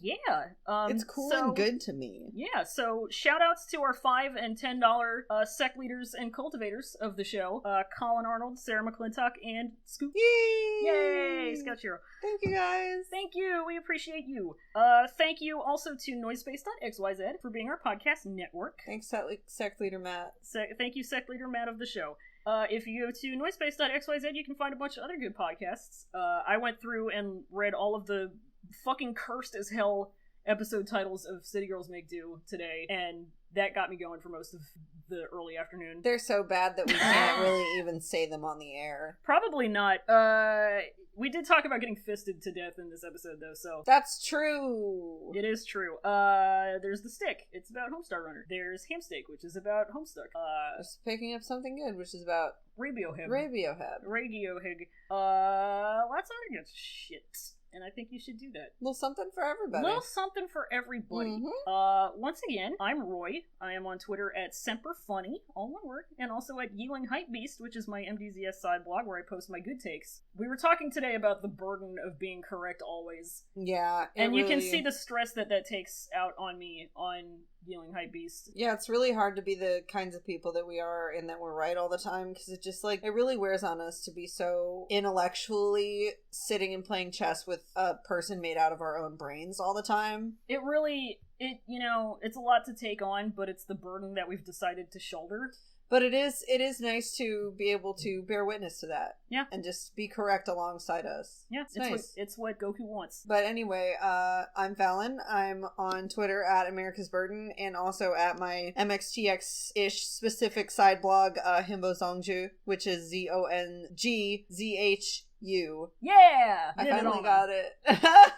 [SPEAKER 1] Yeah.
[SPEAKER 2] It's cool and good to me.
[SPEAKER 1] Yeah, so shout outs to our $5 and $10 sect leaders and cultivators of the show. Colin Arnold, Sarah McClintock, and Scoop. Yay! Scott Shiro.
[SPEAKER 2] Thank you guys.
[SPEAKER 1] Thank you. We appreciate you. Thank you also to Noisepace.xyz for being our podcast network.
[SPEAKER 2] Thanks, Sect Leader Matt.
[SPEAKER 1] Thank you, Sect Leader Matt of the show. If you go to Noisepace.xyz, you can find a bunch of other good podcasts. I went through and read all of the fucking cursed as hell episode titles of City Girls Make Do today, and that got me going for most of the early afternoon.
[SPEAKER 2] They're so bad that we can't really even say them on the air.
[SPEAKER 1] Probably not. We did talk about getting fisted to death in this episode, though, so...
[SPEAKER 2] That's true!
[SPEAKER 1] It is true. There's The Stick. It's about Homestar Runner. There's Hamsteak, which is about Homestuck.
[SPEAKER 2] Just picking up something good, which is about...
[SPEAKER 1] Radiohead. Lots of other good shit. And I think you should do that.
[SPEAKER 2] Little something for everybody.
[SPEAKER 1] Once again, I'm Roy. I am on Twitter at SemperFunny, all one word, and also at Yeeling Hype Beast, which is my MDZS side blog where I post my good takes. We were talking today about the burden of being correct always.
[SPEAKER 2] Yeah.
[SPEAKER 1] And you can see the stress that takes out on me on Yeeling Hype Beast.
[SPEAKER 2] Yeah, it's really hard to be the kinds of people that we are and that we're right all the time, because it just, like, it really wears on us to be so intellectually sitting and playing chess with a person made out of our own brains all the time.
[SPEAKER 1] It really, it's a lot to take on, but it's the burden that we've decided to shoulder.
[SPEAKER 2] But it is nice to be able to bear witness to that.
[SPEAKER 1] Yeah.
[SPEAKER 2] And just be correct alongside us.
[SPEAKER 1] Yeah,
[SPEAKER 2] it's nice.
[SPEAKER 1] It's what Goku wants.
[SPEAKER 2] But anyway, I'm Fallon. I'm on Twitter at America's Burden, and also at my MXTX-ish specific side blog, Himbo Zongju, which is ZONGZHU.
[SPEAKER 1] Yeah!
[SPEAKER 2] I finally got it.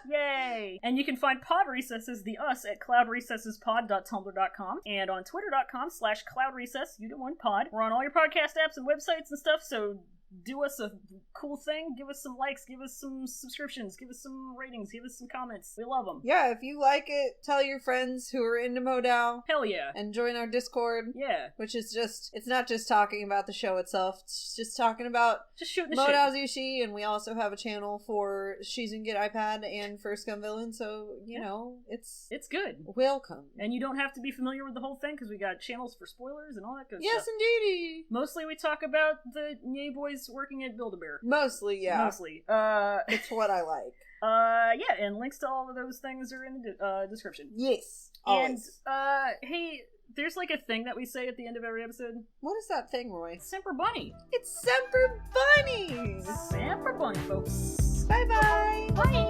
[SPEAKER 1] Yay! And you can find Pod Recesses, the us, at cloudrecessespod.tumblr.com and on twitter.com/cloudrecess, you get one pod. We're on all your podcast apps and websites and stuff, so do us a cool thing. Give us some likes, give us some subscriptions, give us some ratings, give us some comments. We love them.
[SPEAKER 2] Yeah, if you like it, tell your friends who are into Modao.
[SPEAKER 1] Hell yeah.
[SPEAKER 2] And join our Discord.
[SPEAKER 1] Yeah.
[SPEAKER 2] Which is it's not just talking about the show itself, it's just talking about
[SPEAKER 1] shooting the
[SPEAKER 2] Modao Zushi, and we also have a channel for Shizun Get iPad and for Scum Villain, so, it's
[SPEAKER 1] good.
[SPEAKER 2] Welcome.
[SPEAKER 1] And you don't have to be familiar with the whole thing, because we got channels for spoilers and all that good stuff.
[SPEAKER 2] Yes, indeedy.
[SPEAKER 1] Mostly we talk about the Nye boys working at Build-A-Bear.
[SPEAKER 2] Mostly, yeah.
[SPEAKER 1] Mostly.
[SPEAKER 2] It's what I like.
[SPEAKER 1] Yeah, and links to all of those things are in the description.
[SPEAKER 2] Yes, always.
[SPEAKER 1] And, hey, there's like a thing that we say at the end of every episode.
[SPEAKER 2] What is that thing, Roy?
[SPEAKER 1] Semper Bunny.
[SPEAKER 2] It's Semper Bunny!
[SPEAKER 1] Semper Bunny, folks.
[SPEAKER 2] Bye-bye!
[SPEAKER 1] Bye!